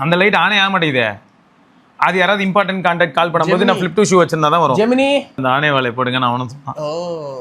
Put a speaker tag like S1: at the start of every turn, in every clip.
S1: அந்த லைட் ஆனே ஆக மாட்டேங்குதே. அது யாராவது இம்பார்ட்டன்ட் கான்டாக்ட் கால் பண்ணும்போது நான் ஃபிளிப் டு ஷூ வச்சிருந்தா தான் வரும்.
S2: ஜெமினி
S1: அந்த ஆனே வேலையை போடுங்க நான் அவனும் சொன்னான்.
S2: ஓ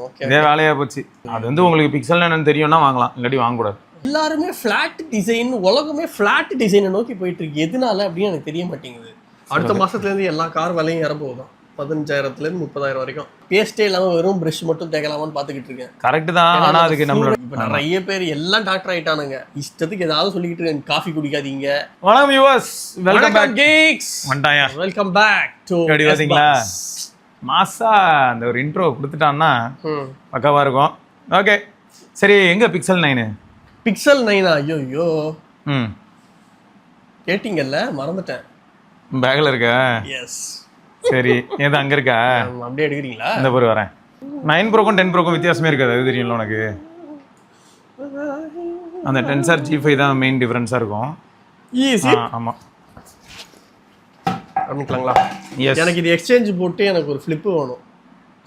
S2: ஓகே.
S1: இதே வேலையா போச்சு. அது வந்து உங்களுக்கு பிக்சல் என்னன்னு தெரியும்னா வாங்கலாம், இல்லாட்டி வாங்கக்கூடாது.
S2: எல்லாருமே ஃபிளாட் டிசைன், உலகமே ஃபிளாட் டிசைனை நோக்கி போயிட்டு இருக்கு. எதனால அப்படின்னு எனக்கு தெரிய மாட்டேங்குது. அடுத்த மாசத்துல இருந்து எல்லா கார் விலையும் ஏற போகுதான். 15,000 30,000 வரைக்கும். பேஸ்டே இல்லாம வெறும் பிரஷ் மட்டும் தேக்கலாமான்னு பாத்துக்கிட்டு இருக்கேன்.
S1: கரெக்ட் தான். ஆனா அதுக்கு நம்மளோட
S2: இப்ப நிறைய பேர் எல்லாம் டாக்டர் ஆயிட்டானுங்க. இஷ்டத்துக்கு ஏதாவது சொல்லிக்கிட்டு இருக்கேன். காஃபி குடிக்காதீங்க.
S1: வணக்கம் வியூவர்ஸ், வெல்கம் பேக்
S2: geeks.
S1: வண்டாயா,
S2: வெல்கம் பேக் டு
S1: எப்படி வரீங்களா? மாசா அந்த ஒரு இன்ட்ரோ கொடுத்துட்டான்னா பக்காவா இருக்கும். ஓகே சரி, எங்க பிக்சல் 9?
S2: பிக்சல் 9 ஐயோ
S1: ம்
S2: கேட்டிங்கல்ல, மறந்துட்டேன்.
S1: பேக்ல இருக்க?
S2: எஸ்.
S1: சரி, ஏதோ அங்க இருக்கா?
S2: அப்படியே எடுக்கிறீங்களா?
S1: இந்த பொறு வரேன். 9 ப்ரோக்கும் 10 ப்ரோக்கும் வித்தியாசமே இருக்காது, அது தெரியும்ல உனக்கு. அந்த டென்சர் G5 தான் மெயின் டிஃபரன்ஸா இருக்கும்.
S2: ஈஸி.
S1: ஆமா,
S2: பண்ணிக்கலாங்களா?
S1: எஸ்.
S2: எனக்கு இது எக்ஸ்சேஞ்ச் போட்டு எனக்கு ஒரு ஃபிளிப் வேணும்,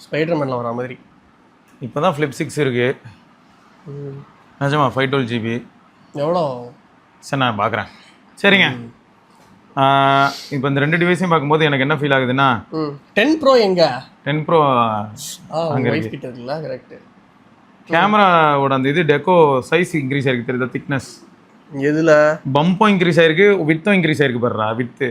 S2: ஸ்பைடர்மேன்ல வர மாதிரி.
S1: இப்போதான் ஃபிளிப் 6 இருக்கு. நிஜமா 512 GB.
S2: எவ்வளோ?
S1: சரி நான் பார்க்குறேன். சரிங்க, இப்போ இந்த ரெண்டு டிவைஸையும் பார்க்கும்போது எனக்கு என்ன ஃபீல் ஆகுதுன்னா
S2: 10 ப்ரோ எங்க?
S1: 10 ப்ரோ
S2: அங்க வைஃப் கிட்ட இருக்குல்ல. கரெக்ட்.
S1: கேமராவோட அந்த இது டெக்கோ சைஸ் இன்க்ரீஸ் ஆயிருக்கு தெரியுதா? திக்னஸ்
S2: எதுல?
S1: பம்பும் இன்க்ரீஸ் ஆயிருக்கு, வித்தும் இன்க்ரீஸ் ஆயிருக்கு பாருடா. வித்து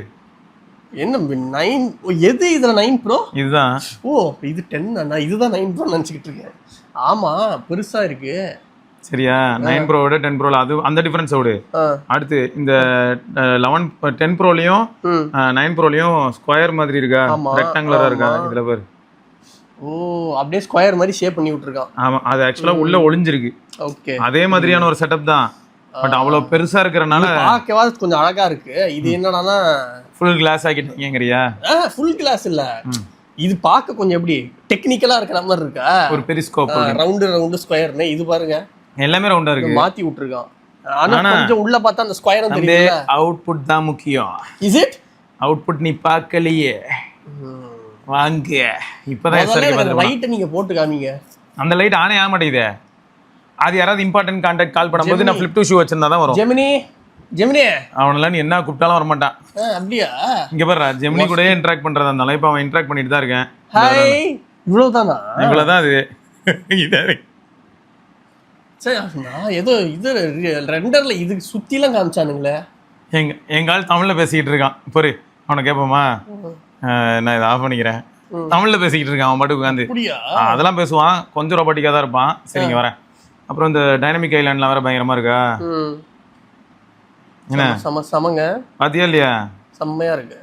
S2: என்ன 9? எது இதுல 9 ப்ரோ?
S1: இதுதான்.
S2: ஓ இது 10. நான் இதுதான் 9 ப்ரோ நினைச்சிட்டு இருக்கேன். ஆமா பெருசா இருக்கு.
S1: சரியா? 9 ப்ரோவோட 10 ப்ரோல அது அந்த டிஃபரன்ஸ் ஓடு. அடுத்து இந்த 10 ப்ரோலையும் 9 ப்ரோலையும் ஸ்கொயர் மாதிரி இருக்கா, ரெக்டாங்குலரா இருக்கா? இதுல பாரு.
S2: ஓ அப்படியே ஸ்கொயர் மாதிரி ஷேப் பண்ணி விட்டுருக்கான்.
S1: ஆமா, அது ஆக்சுவலா உள்ள ஒளிஞ்சிருக்கு.
S2: ஓகே,
S1: அதே மாதிரியான ஒரு செட்டப் தான். பட் அவ்வளவு பெருசா இருக்கறனால
S2: பார்க்கவா கொஞ்சம் அழகா இருக்கு. இது என்னடானா
S1: ஃபுல் கிளாஸ் ஆக்கிட்டீங்கங்கறியா?
S2: ஃபுல் கிளாஸ் இல்ல, இது பார்க்க கொஞ்சம் எப்படி டெக்னிக்கலா இருக்கிற மாதிரி இருக்கா.
S1: ஒரு பெரிஸ்கோப்
S2: ரவுண்டு ஸ்கொயர்னே. இது பாருங்க
S1: எல்லாமே ரவுண்டா இருக்கு, மாத்தி
S2: விட்டுருக்கான். ஆனா கொஞ்சம் உள்ள பார்த்தா அந்த ஸ்கொயரும்
S1: தெரியல. அவுட்புட் தான் முக்கியம்.
S2: Is it?
S1: அவுட்புட் நீ பார்க்கலையே, வாங்க இப்பதான்
S2: லைட் நீங்க போட்டு காமிங்க.
S1: அந்த லைட் ஆனே ஆக மாட்டேங்குதே. அது யாராவது இம்பார்ட்டன்ட் கான்டாக்ட் கால் பண்ணும்போது நான் ஃபிளிப் டு ஷூ வச்சிருந்தா தான் வரும்.
S2: ஜெமினி
S1: அவனெல்லாம் நீ என்ன கூப்பிட்டாலும் வர மாட்டான்.
S2: அப்படியா?
S1: இங்க பாரு, ஜெமினி கூட இன்டராக்ட் பண்றதா இருந்தாலும் இப்ப அவன் இன்டராக்ட் பண்ணிட்டு தான் இருக்கேன்.
S2: ஹாய், இவ்வளவுதானா?
S1: இவ்வளவுதான். அது இதே
S2: சரி, ஏதோ இது ரெண்டர்ல இது சுத்திலாம் காமிச்சானுங்களே.
S1: எங்க ஆள் தமிழ்ல பேசிக்கிட்டு இருக்கான். பொறு, அவனை கேட்போமா? நான் இதை ஆஃப் பண்ணிக்கிறேன். தமிழ்ல பேசிக்கிட்டு இருக்கான் அவன் பாட்டுக்கு உட்காந்து. அதெல்லாம் பேசுவான், கொஞ்சம் ரொபாட்டிக்கா தான் இருப்பான். சரிங்க வரேன். அப்புறம் இந்த டைனமிக் ஐலாண்ட்லாம் வேற பயங்கரமா இருக்கா. என்ன
S2: சமங்க
S1: பாத்தியா இல்லையா?
S2: செம்மையா இருக்கு.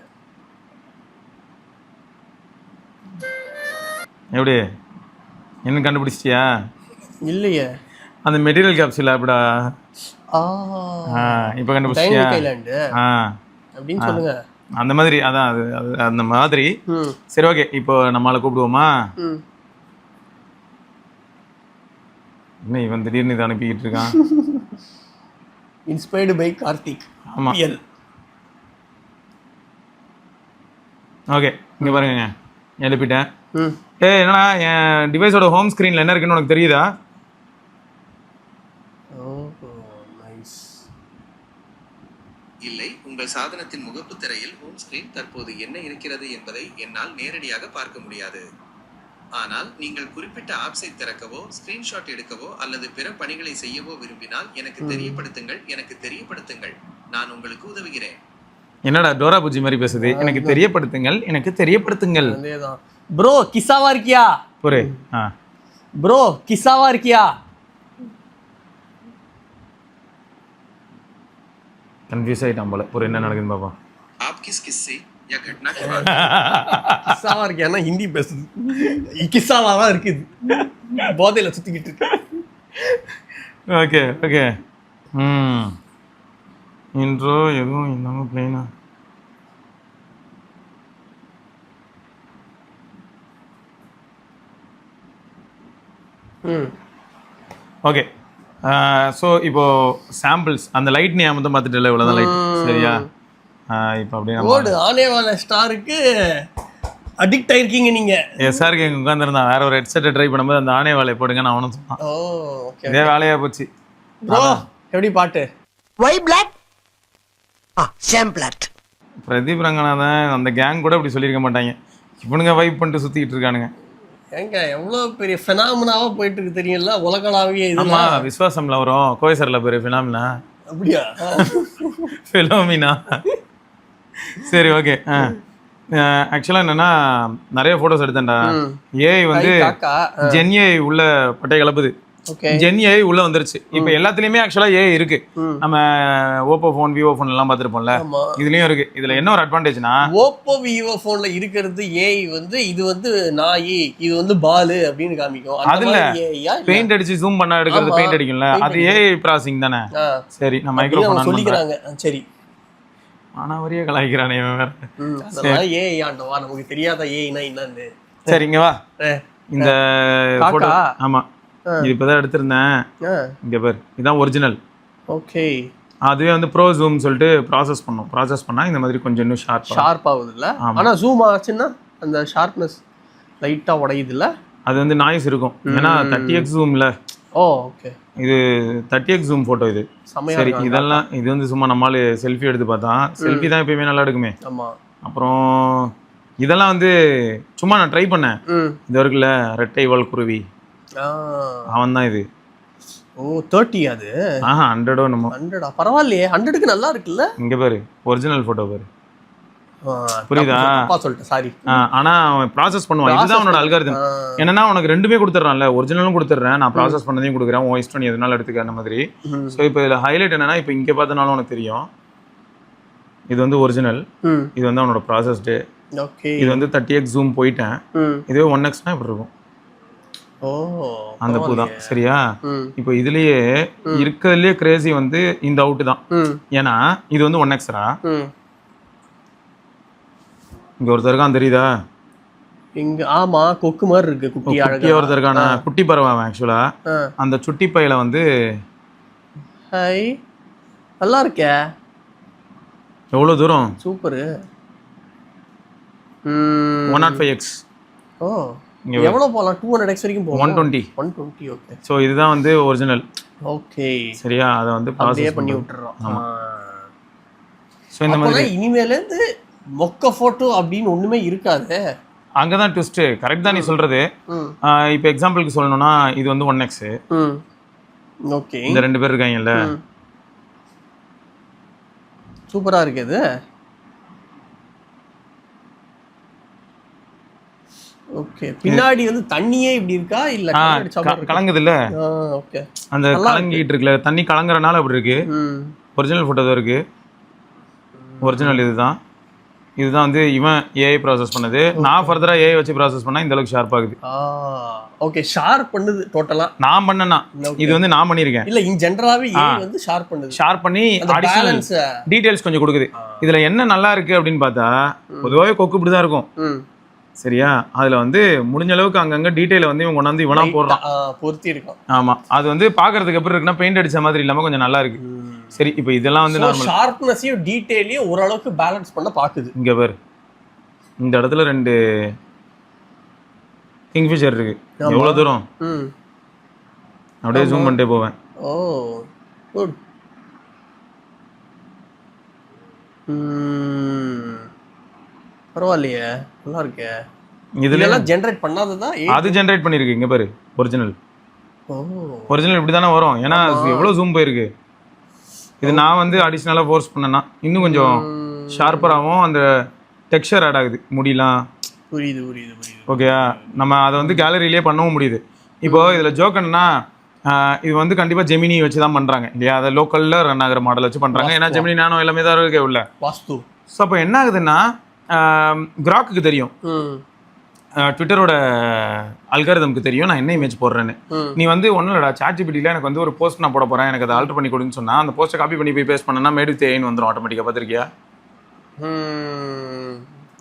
S1: எப்படி என்ன கண்டுபிடிச்சிட்டியா?
S2: இல்லையே.
S1: அந்த மெட்டீரியல் கேப்சூல் அப்படிடா. இப்போ கண்டுபிடிச்சிட்டியா?
S2: அப்படின்னு சொல்லுங்க.
S1: அந்த மாதிரி அதான் அது அந்த மாதிரி. சரி ஓகே, இப்போ நம்மளால கூப்பிடுவோமா? என்ன இவன் திடீர்னு இதை அனுப்பிக்கிட்டு இருக்கான்?
S2: Inspired by Karthik.
S1: ஆமா ஓகே, இங்க பாருங்க, எழுப்பிட்டேன். என்னடா என் டிவைஸோட ஹோம் ஸ்கிரீன்ல என்ன இருக்குன்னு உனக்கு தெரியுதா?
S3: இல்லை, உங்கள் சாதனத்தின் முகப்பு திரையில் ஹோம் ஸ்கிரீன் தற்போது என்ன இருக்கிறது என்பதை என்னால் நேரடியாக பார்க்க முடியாது. ஆனால் நீங்கள் குறிப்பிட்ட ஆப்ஸை திறக்கவோ ஸ்கிரீன்ஷாட் எடுக்கவோ அல்லது பிற பணிகளை செய்யவோ விரும்பினால் எனக்கு தெரியப்படுத்துங்கள். நான் உங்களுக்கு உதவுகிறேன்.
S1: என்னடா டோரா பூஜி மாதிரி பேசுது? எனக்கு தெரியப்படுத்துங்கள்.
S2: அதேதான். ப்ரோ கிசாவா இருக்கியா?
S1: புரே
S2: ப்ரோ கிசாவா இருக்கியா?
S1: கன்ஃபியூஸ் ஆயிட்டான் போல. புரே என்ன நடக்குதுன்னு பாப்போம்.
S3: आप किस किस्से या घटना के बारे
S2: கிசாவா இருக்கியானா ஹிந்தி பேசுது. கிசாவா இருக்குது, போதையில சுத்திக்கிட்டு இருக்கு.
S1: Okay okay. இன்ட்ரோ எதுவும் இல்லாம பிளைனா. ஓகே, ஸோ இப்போ சாம்பிள்ஸ் அந்த லைட் நீ மட்டும் பார்த்துட்டு இல்லை, இவ்வளோதான் லைட். சரியா? இப்போ அப்படியே
S2: ஓடு ஆனேவால ஸ்டாருக்கு அடிக்ட் ஆயிருக்கீங்க நீங்க.
S1: எஸ்ஆருக்கு எங்க உட்காந்துருந்தான், வேற ஒரு ஹெட்செட்டை ட்ரை பண்ணும்போது அந்த ஆனே வாழையை போடுங்க நான் அவனும் சொன்னான். இதே வேலையா போச்சு.
S2: ப்ரோ எப்படி பாட்டு?
S4: Why black?
S1: பிரதீப் ரங்கநாதன் அந்த கேங் கூட இப்படி சொல்லியிருக்க மாட்டாங்க. இவனுங்க வைப் பண்ணிட்டு சுத்திட்டு இருக்கானுங்க.
S2: ஏங்க எவ்வளவு பெரிய ஃபெனாமினாவா போயிட்டு இருக்கு தெரியல, உலகளாவிய
S1: ஆமா,
S2: இதெல்லாம்.
S1: விஸ்வாசம்ல வரும் கோயசர்ல பேரு ஃபினாமினா.
S2: அப்படியா?
S1: ஃபிலோமினா. சரி, ஓகே. ஆக்சுவலா என்னன்னா நிறைய போட்டோஸ் எடுத்தேன்டா. ஏஐ வந்து
S2: காக்கா.
S1: ஜென்ஏஐ உள்ள பட்டை கலப்புது.
S2: ஓகே.
S1: ஜென்ஏஐ உள்ள வந்துருச்சு. இப்போ எல்லாத்துலயுமே ஆக்சுவலா ஏஐ இருக்கு. நம்ம ஓப்போ ஃபோன், விவோ ஃபோன் எல்லாம் பார்த்துருப்போம்ல,
S2: ஆமா.
S1: இதுலயும் இருக்கு. இதுல என்ன ஒரு அட்வான்டேஜ்னா,
S2: ஓப்போ விவோ போன்ல இருக்கிறது ஏஐ வந்து இது வந்து நாயி, இது வந்து பாலு அப்படின்னு காமிக்கும்.
S1: அதுல பெயிண்ட் அடிச்சு ஜூம் பண்ண எடுக்கிறது
S2: ஆமா.
S1: பெயிண்ட் அடிக்கும்ல, அது ஏஐ ப்ராசஸிங் தானே. சரி, நான் மைக்ரோஃபோன்
S2: சொல்லிக்கிறாங்க. சரி,
S1: ஆனா வரைய கலாய்க்கிறானே இவன் வேற.
S2: அதெல்லாம் ஏஐ ஆண்டவா, நமக்கு தெரியாத ஏஐனா என்னன்னு.
S1: சரி, இங்க வா. இந்த போட்டோ,
S2: காக்கா.
S1: ஆமா, இது இப்பதான் எடுத்திருந்தேன். இங்க பாரு, இதான் ஒரிஜினல்.
S2: ஓகே.
S1: அதுவே வந்து ப்ரோ ஜூம் சொல்லிட்டு ப்ராசஸ் பண்ணா இந்த மாதிரி கொஞ்சம் இன்னும்
S2: ஷார்ப் ஆகுது இல்ல. ஆனா ஜூம் ஆச்சுன்னா அந்த ஷார்ப்னஸ் லைட்டா உடையுது இல்ல.
S1: அது வந்து நாய்ஸ் இருக்கும். ஏன்னா 30x ஜூம்ல.
S2: ஓ, ஓகே.
S1: இது 30x ஜூம் போட்டோ. இது சரி, இதெல்லாம் இது வந்து சும்மா நம்மளால செல்ஃபி எடுத்து பார்த்தா, செல்ஃபி தான் எப்பயுமே நல்லா எடுக்குமே.
S2: ஆமா.
S1: அப்புறம் இதெல்லாம் வந்து சும்மா நான் ட்ரை பண்ணேன். இது இருக்குல்ல ரெட்டை வால் குருவி, அவன் தான் இது.
S2: ஓ, 30 அது?
S1: 100 என்னமோ.
S2: 100 பரவாயில்லையே, 100க்கு நல்லா இருக்குல்ல.
S1: இங்க பாரு, ஒரிஜினல் போட்டோ பாரு. புரியுதா?
S2: சொல்லிட்டேன், சாரி.
S1: ஆனா அவன் ப்ராசஸ் பண்ணுவான். இதுதான் அவனோட அல்காரிதம். என்னன்னா உனக்கு ரெண்டுமே கொடுத்துட்றான்ல, ஒரிஜினலும் கொடுத்துட்றேன், நான் ப்ராசஸ் பண்ணதையும் கொடுக்குறேன், உன் இஷ்டம் நீ எதனால எடுத்துக்க அந்த மாதிரி. ஸோ இப்போ இதில் ஹைலைட் என்னன்னா, இப்போ இங்கே பார்த்தனாலும் உனக்கு தெரியும், இது வந்து ஒரிஜினல், இது வந்து அவனோட ப்ராசஸ்டு.
S2: ஓகே.
S1: இது வந்து 30x ஜூம் போயிட்டேன். இதுவே 1xனா இப்படி இருக்கும்.
S2: ஓ,
S1: அந்த பூ தான். சரியா? இப்போ இதுலயே இருக்கிறதுலயே கிரேசி வந்து இந்த அவுட் தான். ஏன்னா இது வந்து 1xரா. இங்க ஒருத்தர் இருக்கான், தெரியுதா?
S2: இங்க ஆமா, கொக்கு மாதிரி இருக்கு. குட்டி அழகா
S1: ஒருத்தர் இருக்கான, குட்டி பறவை அவன். ஆக்சுவலா அந்த சுட்டி பையில வந்து
S2: ஹை நல்லா இருக்கே.
S1: எவ்வளவு தூரம்?
S2: சூப்பர்.
S1: 105x.
S2: ஓ, எவ்வளவு போலாம்? 200x வரைக்கும் போகும்.
S1: 120.
S2: 120. ஓகே.
S1: சோ இதுதான் வந்து ஒரிஜினல்.
S2: ஓகே.
S1: சரியா? அத வந்து ப்ராசஸ்
S2: பண்ணி விட்டுறோம்.
S1: சோ இந்த மாதிரி
S2: இனிமேல இருந்து மொக்க போட்டோ அப்படின்னு ஒண்ணுமே இருக்காது.
S1: அங்கதான் ட்விஸ்ட். கரெக்ட் தான் நீ சொல்றது. இப்போ எக்ஸாம்பிளுக்கு சொல்லணும்னா இது வந்து 1x.
S2: ஓகே.
S1: இந்த ரெண்டு பேர் இருக்காங்கல்ல,
S2: சூப்பரா இருக்கு இது. ஓகே. பின்னாடி வந்து தண்ணியே இப்படி இருக்கா இல்ல
S1: கலங்குது இல்ல?
S2: ஓகே.
S1: அந்த கலங்கிட்டு இருக்குல, தண்ணி கலங்குறனால அப்படி இருக்கு. ஒரிஜினல் போட்டோ தான் இருக்கு. ஒரிஜினல் இதுதான் வந்து இவன் ஏஐ ப்ராசஸ் பண்ணது. நான் ஃபர்தரா ஏஐ வச்சு ப்ராசஸ் பண்ணா இந்த அளவுக்கு ஷார்ப் ஆகுது.
S2: ஓகே. ஷார்ப் பண்ணுது டோட்டலா.
S1: நான் பண்ணனா, இது வந்து நான் பண்ணிருக்கேன்.
S2: இல்ல, இன் ஜெனரலாவே ஏஐ வந்து ஷார்ப் பண்ணுது.
S1: ஷார்ப் பண்ணி அடிஷனல் டீடைல்ஸ் கொஞ்சம் கொடுக்குது. இதுல என்ன நல்லா இருக்கு அப்படின்னு பார்த்தா, பொதுவாவே கொக்கு இப்படி தான் இருக்கும். சரியா? அதுல வந்து முடிஞ்ச அளவுக்கு அங்கங்க டீடைல வந்து இவன் கொண்டாந்து இவனா போடுறான்,
S2: பொருத்தி இருக்கும்.
S1: ஆமா, அது வந்து பாக்குறதுக்கு எப்படி இருக்குன்னா பெயிண்ட் அடிச்ச மாதிரி இல்லாம கொஞ்சம் நல்லா இருக்கு. சரி, இப்போ இதெல்லாம் வந்து நார்மல்
S2: ஷார்ப்னஸையும் டீடைலையும் ஓரளவுக்கு பேலன்ஸ் பண்ண பாக்குது.
S1: இங்க பாரு, இந்த இடத்துல ரெண்டு கிங்ஃபிஷர் இருக்கு. எவ்வளவு தூரம்? அப்படியே ஜூம் பண்ணிட்டே போவேன்.
S2: ஓ, குட். பரவாயில்லையே, நல்லா இருக்கே. இதெல்லாம் ஜெனரேட் பண்ணாததா?
S1: அது ஜெனரேட் பண்ணிருக்கு. இங்க பாரு, ஒரிஜினல்.
S2: ஓ,
S1: ஒரிஜினல் இப்படி தானே வரும். ஏன்னா எவ்வளவு ஜூம் போயிருக்கு. இது நான் வந்து அடிஷ்னலா ஃபோர்ஸ் பண்ணேன்னா இன்னும் கொஞ்சம் ஷார்ப்பராகவும் அந்த டெக்ஸ்சர் ஆட் ஆகுது, முடியலாம்.
S2: புரியுது.
S1: ஓகே, நம்ம அதை வந்து கேலரியிலே பண்ணவும் முடியுது. இப்போ இதுல ஜோக் என்னன்னா, இது வந்து கண்டிப்பா ஜெமினி வச்சு தான் பண்றாங்க இல்லையா? அதை லோக்கல்ல ரன் ஆகிற மாடல் வச்சு பண்றாங்க. ஏன்னா ஜெமினி நானோ எல்லாமே தான் இருக்கே உள்ள
S2: வாஸ்து.
S1: ஸோ அப்போ என்ன ஆகுதுன்னா, கிராக்குக்கு தெரியும், ட்விட்டரோட அல்காரிதம்க்கு தெரியும் நான் என்ன இமேஜ் போடுறேன்னு. நீ வந்து ஒன்றும் இல்லடா, சாட்ஜிபிட்டியில் எனக்கு வந்து ஒரு போஸ்ட் நான் போட போறேன், எனக்கு அதை ஆல்டர் பண்ணி கொடுன்னு சொன்னா, அந்த போஸ்ட்டை காப்பி பண்ணி போய் பேஸ்ட் பண்ணனா மேட் வித் ஏஐன்னு வந்துடும் ஆட்டோமேட்டிக்காக. பார்த்துருக்கியா?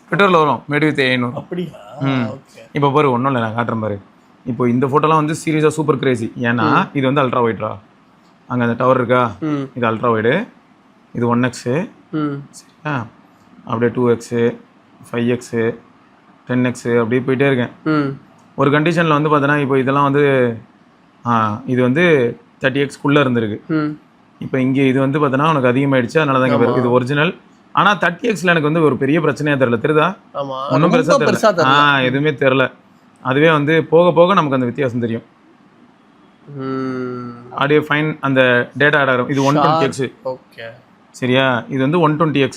S1: ட்விட்டரில் வரும் மேட் வித் ஏஐன்னு வரும்.
S2: அப்படியா?
S1: இப்போ பாரு, ஒன்றும் இல்லை, நான் காட்டுறேன் பாரு. இப்போ இந்த ஃபோட்டோலாம் வந்து சீரியஸாக சூப்பர் கிரேசி. ஏன்னா இது வந்து அல்ட்ரா வைட்ரா. அங்கே அந்த டவர் இருக்கா, இது அல்ட்ரா வைடு. இது 1x. சரியா? அப்படியே 2x, 5x, 10x அப்படியே போயிட்டே இருக்கேன். ஒரு கண்டிஷனில் வந்து பார்த்தோன்னா, இப்போ இதெல்லாம் வந்து இது வந்து 30xக்குள்ளே இருந்திருக்கு. இப்போ இங்கே இது வந்து பார்த்தோன்னா உனக்கு அதிகமாகிடுச்சு, அதனால தான் இங்கே வருது. இது ஒரிஜினல். ஆனால் 30Xல எனக்கு வந்து ஒரு பெரிய பிரச்சனையாக தெரியல, தெரியுதா?
S2: ஆமா,
S1: ஒன்றும் பெருசாக
S2: பெருசா
S1: தெரியல. எதுவுமே தெரில. அதுவே வந்து போக போக நமக்கு அந்த வித்தியாசம் தெரியும். அப்படியே ஃபைன் அந்த டேட்டா ஆட் ஆகும். இது 120X.
S2: ஓகே, சரியா?
S1: இது வந்து 120X.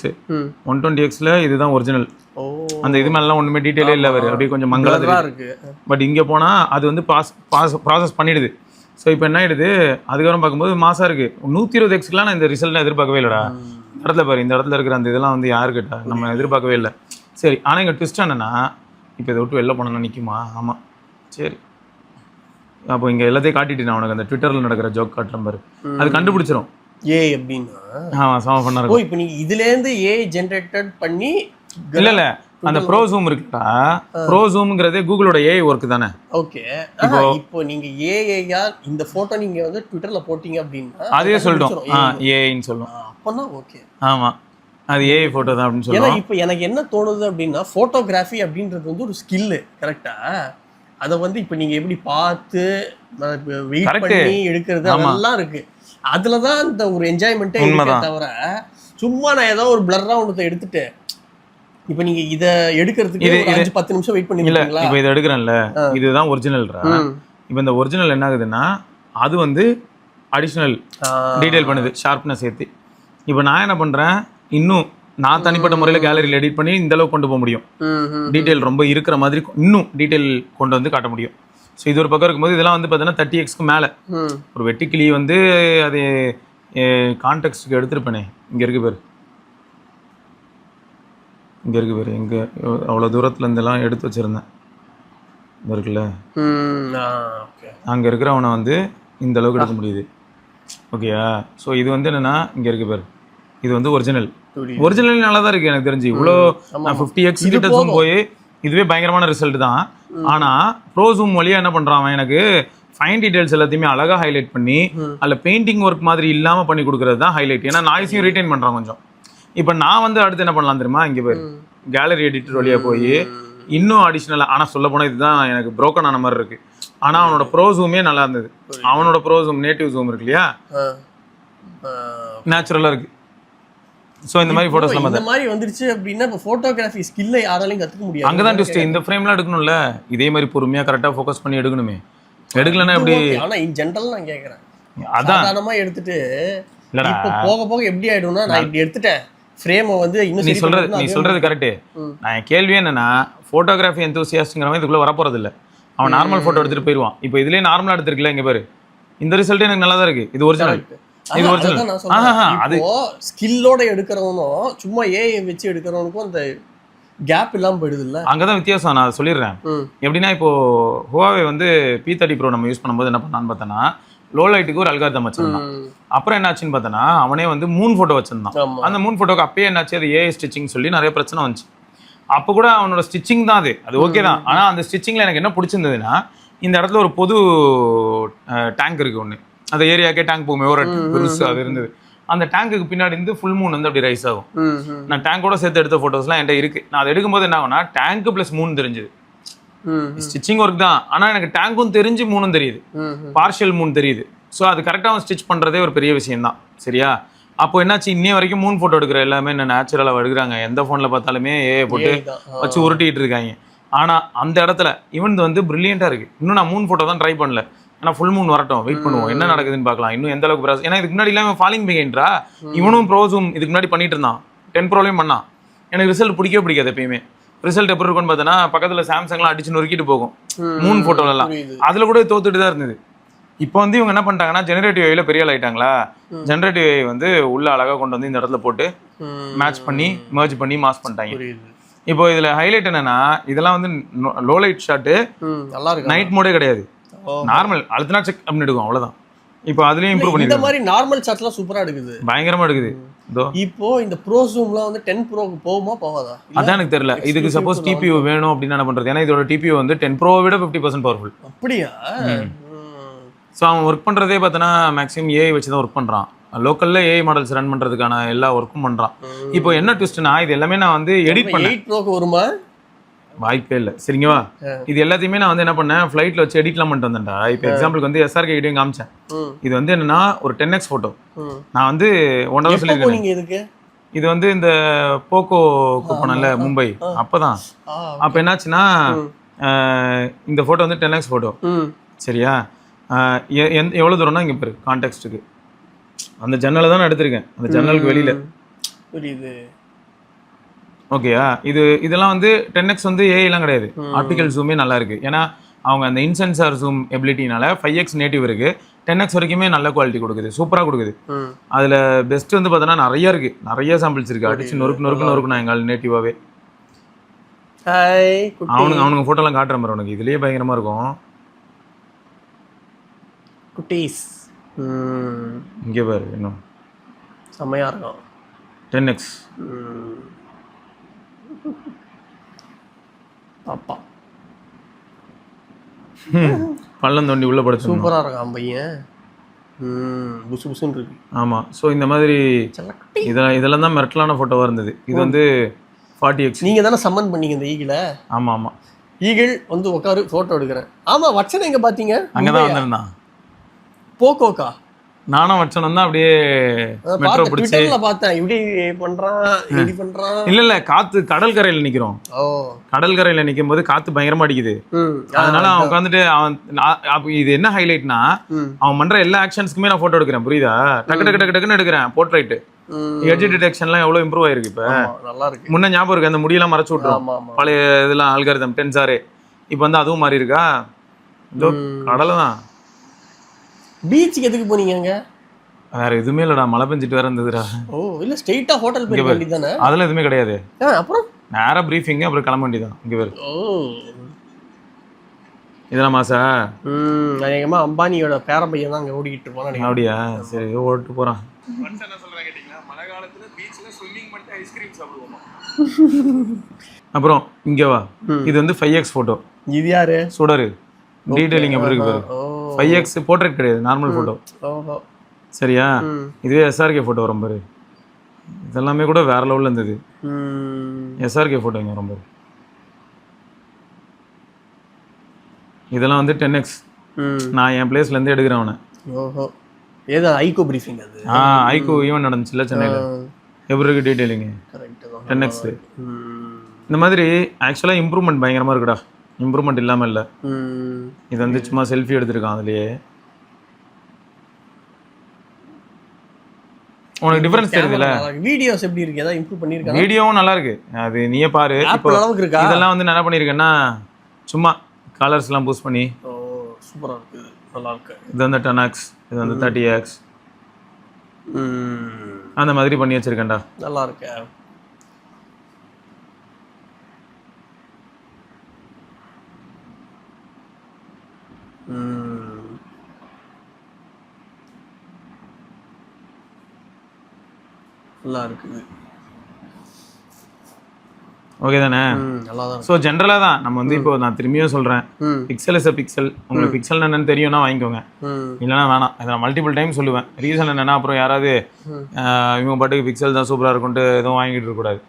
S1: 120Xல இதுதான் ஒரிஜினல்.
S2: ஓ,
S1: அந்த இது மேலாம் ஒன்றுமே டீட்டெயிலே இல்லை, வரும் அப்படியே கொஞ்சம் மங்கலாக
S2: இருக்கு.
S1: பட் இங்கே போனால் அது வந்து ப்ராசஸ் பண்ணிடுது. ஸோ இப்போ என்ன ஆயிடுது, அதுக்கப்புறம் பார்க்கும்போது மாசாக இருக்குது. 120Xக்குலாம் நான் இந்த ரிசல்ட் எதிர்பார்க்கவே இல்லைடா. இந்த இடத்துல பாரு, இந்த இடத்துல இருக்கிற அந்த இதெல்லாம் வந்து யாரு கேட்டா நம்ம எதிர்பார்க்கவே இல்லை. சரி, ஆனால் இங்கே ட்விஸ்ட் என்னன்னா, இப்போ இதை விட்டு வெளில போனோன்னா நிற்குமா? ஆமாம், சரி. அப்போ இங்கே எல்லாத்தையும் காட்டிட்டு நான் உனக்கு அந்த ட்விட்டரில் நடக்கிற ஜோக் காட்டுற பாரு, அது கண்டுபிடிச்சிரும்.
S2: அப்படின்னா
S1: ஆமாம், சம பண்ண இருக்கும்.
S2: இப்போ நீங்க இதுலேருந்து ஜென்ரேட்டட் பண்ணி
S1: இல்லை அந்த ப்ரோ ஜூம் இருக்குடா. ப்ரோ ஜூம்ங்கிறதே கூகுளோட ஏஐ ஒர்க் தானே.
S2: ஓகே, இப்போ நீங்க ஏஐயா இந்த போட்டோ நீங்க வந்து ட்விட்டர்ல போட்டீங்க அப்படின்னா
S1: அதே சொல்லிட்டோம், ஏஐன்னு சொல்லுவோம்.
S2: அப்பனா ஓகே,
S1: ஆமா, அது ஏஐ போட்டோ தான் அப்படின்னு
S2: ஏன்னா
S1: சொல்லுவோம்.
S2: இப்போ எனக்கு என்ன தோணுது அப்படின்னா, போட்டோகிராஃபி அப்படின்றது வந்து ஒரு ஸ்கில்லு, கரெக்டா? அதை வந்து இப்போ நீங்க எப்படி பார்த்து வெயிட் பண்ணி எடுக்கிறது அதெல்லாம் இருக்கு. அதுல தான் இந்த ஒரு என்ஜாய்மெண்ட்டே இருக்கே தவிர, சும்மா நான் ஏதோ ஒரு பிளர்ரா ஒன்று எடுத்துட்டு இப்போ நீங்க இத எடுக்கிறதுக்கு 5-10 நிமிஷம் வெயிட் பண்ணிருக்கீங்களா?
S1: இப்போ இதை எடுக்கிறேன்ல, இதுதான் ஒரிஜினல்ரா. இப்போ இந்த ஒரிஜினல் என்ன ஆகுதுன்னா, அது வந்து அடிஷ்னல் டீடைல் பண்ணுது, ஷார்ப்னஸ் ஏற்றி. இப்போ நான் என்ன பண்றேன், இன்னும் நான் தனிப்பட்ட முறையில் கேலரியில் எடிட் பண்ணி இந்த அளவுக்கு கொண்டு போக முடியும். டீடைல் ரொம்ப இருக்கிற மாதிரி இன்னும் டீடைல் கொண்டு வந்து காட்ட முடியும். ஸோ இது ஒரு பக்கம் இருக்கும்போது இதெல்லாம் வந்து பார்த்தீங்கன்னா 30Xக்கு மேலே. ஒரு வெட்டிக்கிளி வந்து அது கான்டெக்ஸ்ட்டுக்கு எடுத்துருப்பேனே, இங்கே இருக்கு பேர், இங்கே இருக்கு பேர், இங்கே அவ்வளோ தூரத்தில் இருந்தெல்லாம் எடுத்து வச்சுருந்தேன், இந்த இருக்குல்ல, அங்கே இருக்கிறவனை வந்து இந்த அளவுக்கு எடுக்க முடியுது. ஓகேயா? ஸோ இது வந்து என்னென்னா இங்கே இருக்கு பேர், இது வந்து ஒரிஜினல். ஒரிஜினல் நல்லா தான் இருக்குது எனக்கு தெரிஞ்சு. இவ்வளோ 50X கிட்ட ஜூம் போய் இதுவே பயங்கரமான ரிசல்ட் தான். ஆனால் ப்ரோ ஜூம் வழியாக என்ன பண்ணுறான் அவன், எனக்கு ஃபைன் டீடைல்ஸ் எல்லாத்தையுமே அழகாக ஹைலைட் பண்ணி அதில் பெயிண்டிங் ஒர்க் மாதிரி இல்லாமல் பண்ணி கொடுக்குறது தான் ஹைலைட். ஏன்னா நாய்ஸையும் ரீட்டைன் பண்ணுறான் கொஞ்சம். இப்போ நான் வந்து அடுத்து என்ன பண்ணலாம் தெரியுமா, இங்கே போய் கேலரி எடிட்டர் வழியாக போய் இன்னும் அடிஷ்னலாக, ஆனால் சொல்ல போனால் இதுதான் எனக்கு ப்ரோக்கன் ஆன மாதிரி இருக்குது. ஆனால் அவனோட ப்ரோ ஜூமே நல்லா இருந்தது. அவனோட ப்ரோ ஜூம் நேட்டிவ் ஜூம் இருக்கு இல்லையா, நேச்சுரலாக இருக்குது. ஸோ இந்த மாதிரி ஃபோட்டோஸ் நம்ம
S2: இந்த மாதிரி வந்துருச்சு அப்படின்னா இப்போ ஃபோட்டோகிராஃபி ஸ்கில்லை யாராலையும் கற்றுக்க முடியாது.
S1: அங்கே தான் ட்விஸ்ட். இந்த ஃப்ரேம்லாம் எடுக்கணும்ல, இதே மாதிரி பொறுமையாக கரெக்டாக ஃபோக்கஸ் பண்ணி எடுக்கணுமே. எடுக்கலன்னா எப்படி?
S2: ஆனால் இன் ஜென்ரல் நான் கேட்குறேன், அதான் சாதாரணமாக எடுத்துட்டு இப்போ போக போக எப்படி ஆயிடும்னா, நான் இப்படி எடுத்துட்டேன் ஃப்ரேமை வந்து இன்னும்
S1: நீ சொல்றது கரெக்டு. நான் கேள்வி என்னன்னா, ஃபோட்டோகிராஃபி எந்தூசியாஸ்ட்ங்கிறவன் இதுக்குள்ளே வரப்போறது இல்லை. அவன் நார்மல் ஃபோட்டோ எடுத்துட்டு போயிடுவான். இப்போ இதுலேயே நார்மலாக எடுத்துருக்கல, இங்கே பாரு, இந்த ரிசல்ட் எனக்கு நல்லா தான் இருக்குது. இது ஒரிஜினல். இது ஒரிஜினல். அது
S2: ஸ்கில்லோட எடுக்கிறவனும் சும்மா ஏஐ வச்சு எடுக்கிறவனுக்கும் அந்த கேப் இல்லாமல் போயிடுது இல்லை.
S1: அங்கே தான் வித்தியாசம். நான் சொல்லிடுறேன் எப்படின்னா, இப்போ ஹுவாவே வந்து P30 Pro நம்ம யூஸ் பண்ணும்போது என்ன பண்ணான்னு பார்த்தோன்னா, லோ லைட்டுக்கு ஒரு அல்காரிதம் வச்சிருந்தான். அப்புறம் என்னாச்சுன்னு பார்த்தோன்னா, அவனே வந்து 3 ஃபோட்டோ வச்சிருந்தான். அந்த 3 ஃபோட்டோக்கு அப்பயே என்னாச்சு, அது ஏஐ ஸ்டிச்சிங் சொல்லி நிறைய பிரச்சனை வந்துச்சு. அப்போ கூட அவனோட ஸ்டிச்சிங் தான் அது ஓகே தான். ஆனால் அந்த ஸ்டிச்சிங்கில் எனக்கு என்ன பிடிச்சிருந்ததுன்னா, இந்த இடத்துல ஒரு பொது டேங்க் இருக்குது ஒன்று, அந்த ஏரியாக்கே டேங்க் போகுமே ஒரு பெருசு அது இருந்தது. அந்த டேங்குக்கு பின்னாடி இருந்து ஃபுல் மூன் வந்து அப்படி ரைஸ் ஆகும். நான் டேங்கோட சேர்த்து எடுத்த ஃபோட்டோஸ்லாம் என்கிட்ட இருக்குது. நான் அதை எடுக்கும்போது என்ன ஆகும்னா, டேங்க் ப்ளஸ் மூன் தெரிஞ்சுது. ஸ்டிச்சிங் ஒர்க் தான், ஆனால் எனக்கு டேங்கும் தெரிஞ்சு மூணும் தெரியுது, பார்ஷியல் மூன் தெரியுது. ஸோ அது கரெக்டாக ஸ்டிச் பண்ணுறதே ஒரு பெரிய விஷயம் தான். சரியா? அப்போ என்னாச்சு, இன்னே வரைக்கும் 3 ஃபோட்டோ எடுக்கிற எல்லாமே என்ன நேச்சுரலாக எடுக்கிறாங்க. எந்த ஃபோனில் பார்த்தாலுமே ஏஐ போட்டு வச்சு உருட்டிகிட்டு இருக்காங்க. ஆனால் அந்த இடத்துல இவன் வந்து பிரில்லியண்ட்டாக இருக்குது. இன்னும் நான் 3 ஃபோட்டோ தான் ட்ரை பண்ணல. ஆனால் ஃபுல் மூன் வரட்டும், வெயிட் பண்ணுவோம், என்ன நடக்குதுன்னு பார்க்கலாம். இன்னும் எந்த அளவுக்கு ப்ராசஸ், ஏன்னா இதுக்கு முன்னாடி இல்லாமல் ஃபாலிங் பிகைன்றா. இவனும் ப்ரோ ஜூம் இதுக்கு முன்னாடி பண்ணிட்டு இருந்தான், 10 ப்ரோலையும் பண்ணான். எனக்கு ரிசல்ட் பிடிக்கவே பிடிக்காது எப்பயுமே. ரிசல்ட் எப்படி இருக்குன்னு பார்த்தோன்னா, பக்கத்தில் சாம்சங்லாம் அடிச்சு நொறுக்கிட்டு போகும் 3 ஃபோட்டோலலாம். அதில் கூட தோத்துட்டு தான் இருந்தது. இப்போ வந்து இவங்க என்ன பண்ணிட்டாங்கன்னா, ஜெனரேட்டிவ் ஏஐல பெரிய ஆள் ஆயிட்டாங்களா. ஜெனரேட்டிவ் ஏஐ வந்து உள்ள அழகாக கொண்டு வந்து இந்த இடத்துல போட்டு மேட்ச் பண்ணி மெர்ஜ் பண்ணி மாஸ் பண்ணிட்டாங்க. இப்போ இதில் ஹைலைட் என்னன்னா, இதெல்லாம் வந்து லோ லைட் ஷாட்டு, நைட் மோடே கிடையாது, நார்மல் அழுத்தினா செக் அப்படின்னு எடுக்கும், அவ்வளவுதான். இப்போ அதுலயும் இம்ப்ரூவ் பண்ணி
S2: இந்த மாதிரி நார்மல் ஷாட்லாம் சூப்பரா எடுக்குது,
S1: பயங்கரமா எடுக்குது.
S2: இப்போ இந்த ப்ரோ ஜூம்லாம் வந்து 10 ப்ரோக்கு போகுமா போகாதா
S1: அதான் எனக்கு தெரியல. இதுக்கு சப்போஸ் டிபியூ வேணும் அப்படின்னா என்ன பண்றது? ஏன்னா இதோட டிபியூ வந்து 10 ப்ரோவை விட 50% பவர்ஃபுல்.
S2: அப்படியா?
S1: ஸோ அவன் ஒர்க் பண்ணுறதே பார்த்தோன்னா மேக்ஸிமம் ஏஐ வச்சு தான் ஒர்க் பண்ணுறான். லோக்கலில் ஏஐ மாடல்ஸ் ரன் பண்ணுறதுக்கான எல்லா ஒர்க்கும் பண்ணுறான். இப்போ என்ன ட்விஸ்ட்னா, இது எல்லாமே நான் வந்து எடிட் பண்ணேன்.
S2: 8 ப்ரோக்கு வருமா?
S1: வாய்ப்பே இல்லை. சரிங்கவா, இது எல்லாத்தையுமே நான் வந்து என்ன பண்ணேன், ஃப்ளைட்டில் வச்சு எடிட்லாம் பண்ணிட்டு வந்தேன்டா. இப்போ எக்ஸாம்பிளுக்கு வந்து SRK கிட்டையும் காமிச்சேன். இது வந்து என்னன்னா ஒரு 10x ஃபோட்டோ. நான் வந்து 1 hour சொல்லியிருக்கேன்.
S2: நீங்க இதுக்கு
S1: இது வந்து இந்த போக்கோ போனேன்ல மும்பை, அப்பதான். அப்போ என்னாச்சுன்னா இந்த ஃபோட்டோ வந்து 10x ஃபோட்டோ. சரியா, எவ்வளோ தூரம்னா இங்கே பாரு கான்டெக்ஸ்ட்டுக்கு அந்த ஜன்னலை தான் நான் எடுத்திருக்கேன், அந்த ஜன்னலுக்கு வெளியில்.
S2: புரியுது.
S1: ஓகேயா, இதெல்லாம் வந்து 10x வந்து ஏஐலாம் கிடையாது, ஆப்டிக்கல் ஜூமே நல்லா இருக்கு. ஏன்னா அவங்க அந்த இன்சென்சார் ஜூம் எபிலிட்டினால 5x நேட்டிவ் இருக்கு, 10x வரைக்குமே நல்ல குவாலிட்டி கொடுக்குது, சூப்பராக கொடுக்குது. அதில் பெஸ்ட் வந்து பார்த்தோன்னா நிறைய இருக்கு, நிறைய சாம்பிள்ஸ் இருக்கு, அடிச்சு நொறுக்கு நான் எங்கள் நேட்டிவாகவே. அவனுங்க ஃபோட்டோலாம் காட்டுற மாதிரி உனக்கு இதுலேயே பயங்கரமாக இருக்கும்.
S2: குட்டீஸ்
S1: இங்கே பாரு இன்னும்
S2: செம்மையா இருக்கும்.
S1: 10x
S2: பாப்பா
S1: பள்ளம் தோண்டி உள்ள படுத்து
S2: சூப்பரா இருக்கான் பையன். புசு புசுன்னு இருக்கு.
S1: ஆமாம். ஸோ இந்த மாதிரி இதெல்லாம் தான் மிரட்டலான ஃபோட்டோவாக இருந்தது. இது வந்து 40x.
S2: நீங்கள் தானே சம்மன் பண்ணீங்க இந்த ஈகிளை?
S1: ஆமாம் ஆமாம்,
S2: ஈகிள் வந்து உட்காரு ஃபோட்டோ எடுக்கிறேன். ஆமாம், வச்சனை எங்கே பார்த்தீங்க?
S1: அங்கே தான் வந்திருந்தான்.
S2: போக்கோக்கா
S1: நானும் வச்சனம் தான் அப்படியே மெட்ரோ பிடிச்சி
S2: பார்த்தேன். இப்படி பண்றான் இப்படி பண்றான்.
S1: இல்ல காத்து கடல் கரையில நிக்கிறோம். கடல் கரையில நிக்கும் போது காத்து பயங்கரமா அடிக்குது. அதனால அவன் உட்காந்துட்டு இது என்ன ஹைலைட்னா, அவன் பண்ற எல்லா ஆக்ஷன்ஸ்க்குமே நான் போட்டோ எடுக்கிறேன். புரியுதா? டக்கு டக்கு டக்கு டக்குன்னு எடுக்கிறேன் போர்ட்ரைட். எட்ஜ் டிடெக்ஷன்லாம் எவ்வளவு இம்ப்ரூவ் ஆயிருக்கு இப்ப.
S2: நல்லா இருக்கு.
S1: முன்ன ஞாபகம் இருக்கு, அந்த முடியெல்லாம் மறைச்சு விட்டுரும் பழைய இதெல்லாம் அல்காரிதம் டென்சாரு. இப்போ வந்து அதுவும் மாறி இருக்கா. இதோ கடலை தான்.
S2: பீச்சுக்கு எதுக்கு போனீங்க?
S1: வேற எதுவுமே இல்லடா, மழை பெஞ்சிட்டு வேற இருந்ததுடா.
S2: ஓ, இல்ல ஸ்ட்ரைட்டா ஹோட்டல் போய் வேண்டியதானே? அதெல்லாம்
S1: எதுவுமே கிடையாது.
S2: அப்புறம்
S1: நேரா பிரீஃபிங், அப்புறம் கிளம்ப வேண்டியதான். இங்க வேற இதெல்லாம் மாசா
S2: அநேகமா அம்பானியோட பேர பையன் தான் அங்க ஓடிக்கிட்டு இருப்பான்.
S1: அப்படியா? சரி, ஓட்டு போறான்.
S4: என்ன சொல்றாங்க கேட்டீங்களா, மழை காலத்துல பீச்ல ஸ்விம்மிங் பண்ணிட்டு ஐஸ்கிரீம் சாப்பிடுவோமா.
S1: அப்புறம் இங்க வா, இது வந்து 5x போட்டோ.
S2: இது யாரு?
S1: சுடரு. டீடைலிங் எப்படி இருக்கு பாரு. 5x போர்ட்ரேட் கிடையாது, நார்மல் போட்டோ. சரியா, இதுவே SRK போட்டோ வரும் பாரு. இதெல்லாமே கூட வேற லெவல்ல இருந்தது. SRK போட்டோ இங்க வரும் பாரு. இதெல்லாம் வந்து 10x. நான் என் பிளேஸ்ல இருந்து எடுக்கிறேன் அவனை.
S2: ஓஹோ, ஏதோ ஐகோ பிரீஃபிங் அது.
S1: ஐகோ ஈவென்ட் நடந்துச்சுல சென்னையில. எப்படி இருக்கு டீடைலிங்? 10x. இந்த மாதிரி ஆக்சுவலா இம்ப்ரூவ்மெண்ட் பயங்கரமா இருக்குடா. இம்ப்ரூவ்மெண்ட் இல்லாம இல்ல. இது வந்து சும்மா செல்ஃபி எடுத்திருக்கான் அதுலயே. உனக்கு டிஃபரன்ஸ் தெரியுதுல?
S2: வீடியோஸ் எப்படி இருக்கு? ஏதாவது இம்ப்ரூவ் பண்ணிருக்காங்க?
S1: வீடியோவும் நல்லா இருக்கு, அது நீயே பாரு.
S2: இப்போ அளவுக்கு இருக்கா?
S1: இதெல்லாம் வந்து என்ன பண்ணிருக்கேன்னா சும்மா கலர்ஸ் எல்லாம் பூஸ்ட் பண்ணி.
S2: ஓ, சூப்பரா இருக்கு, நல்லா இருக்கு.
S1: இது வந்து 10x, இது வந்து 30x, அந்த மாதிரி பண்ணி வச்சிருக்கேன்டா.
S2: நல்லா இருக்கு. நல்லா இருக்குது.
S1: ஓகே தானே?
S2: நல்லா தான்.
S1: ஸோ ஜென்ரலாக தான் நம்ம வந்து இப்போ நான் திரும்பியும் சொல்கிறேன், பிக்சல் இஸ் அ பிக்சல். உங்களுக்கு பிக்சல் என்னன்னு தெரியும்னா வாங்கிக்கோங்க, இல்லைனா வேணாம். இதை நான் மல்டிபிள் டைம் சொல்லுவேன். ரீசன் என்னன்னா, அப்புறம் யாராவது இவங்க பாட்டுக்கு பிக்சல் தான் சூப்பராக இருக்கும்ட்டு எதுவும் வாங்கிட்டு இருக்கக்கூடாது.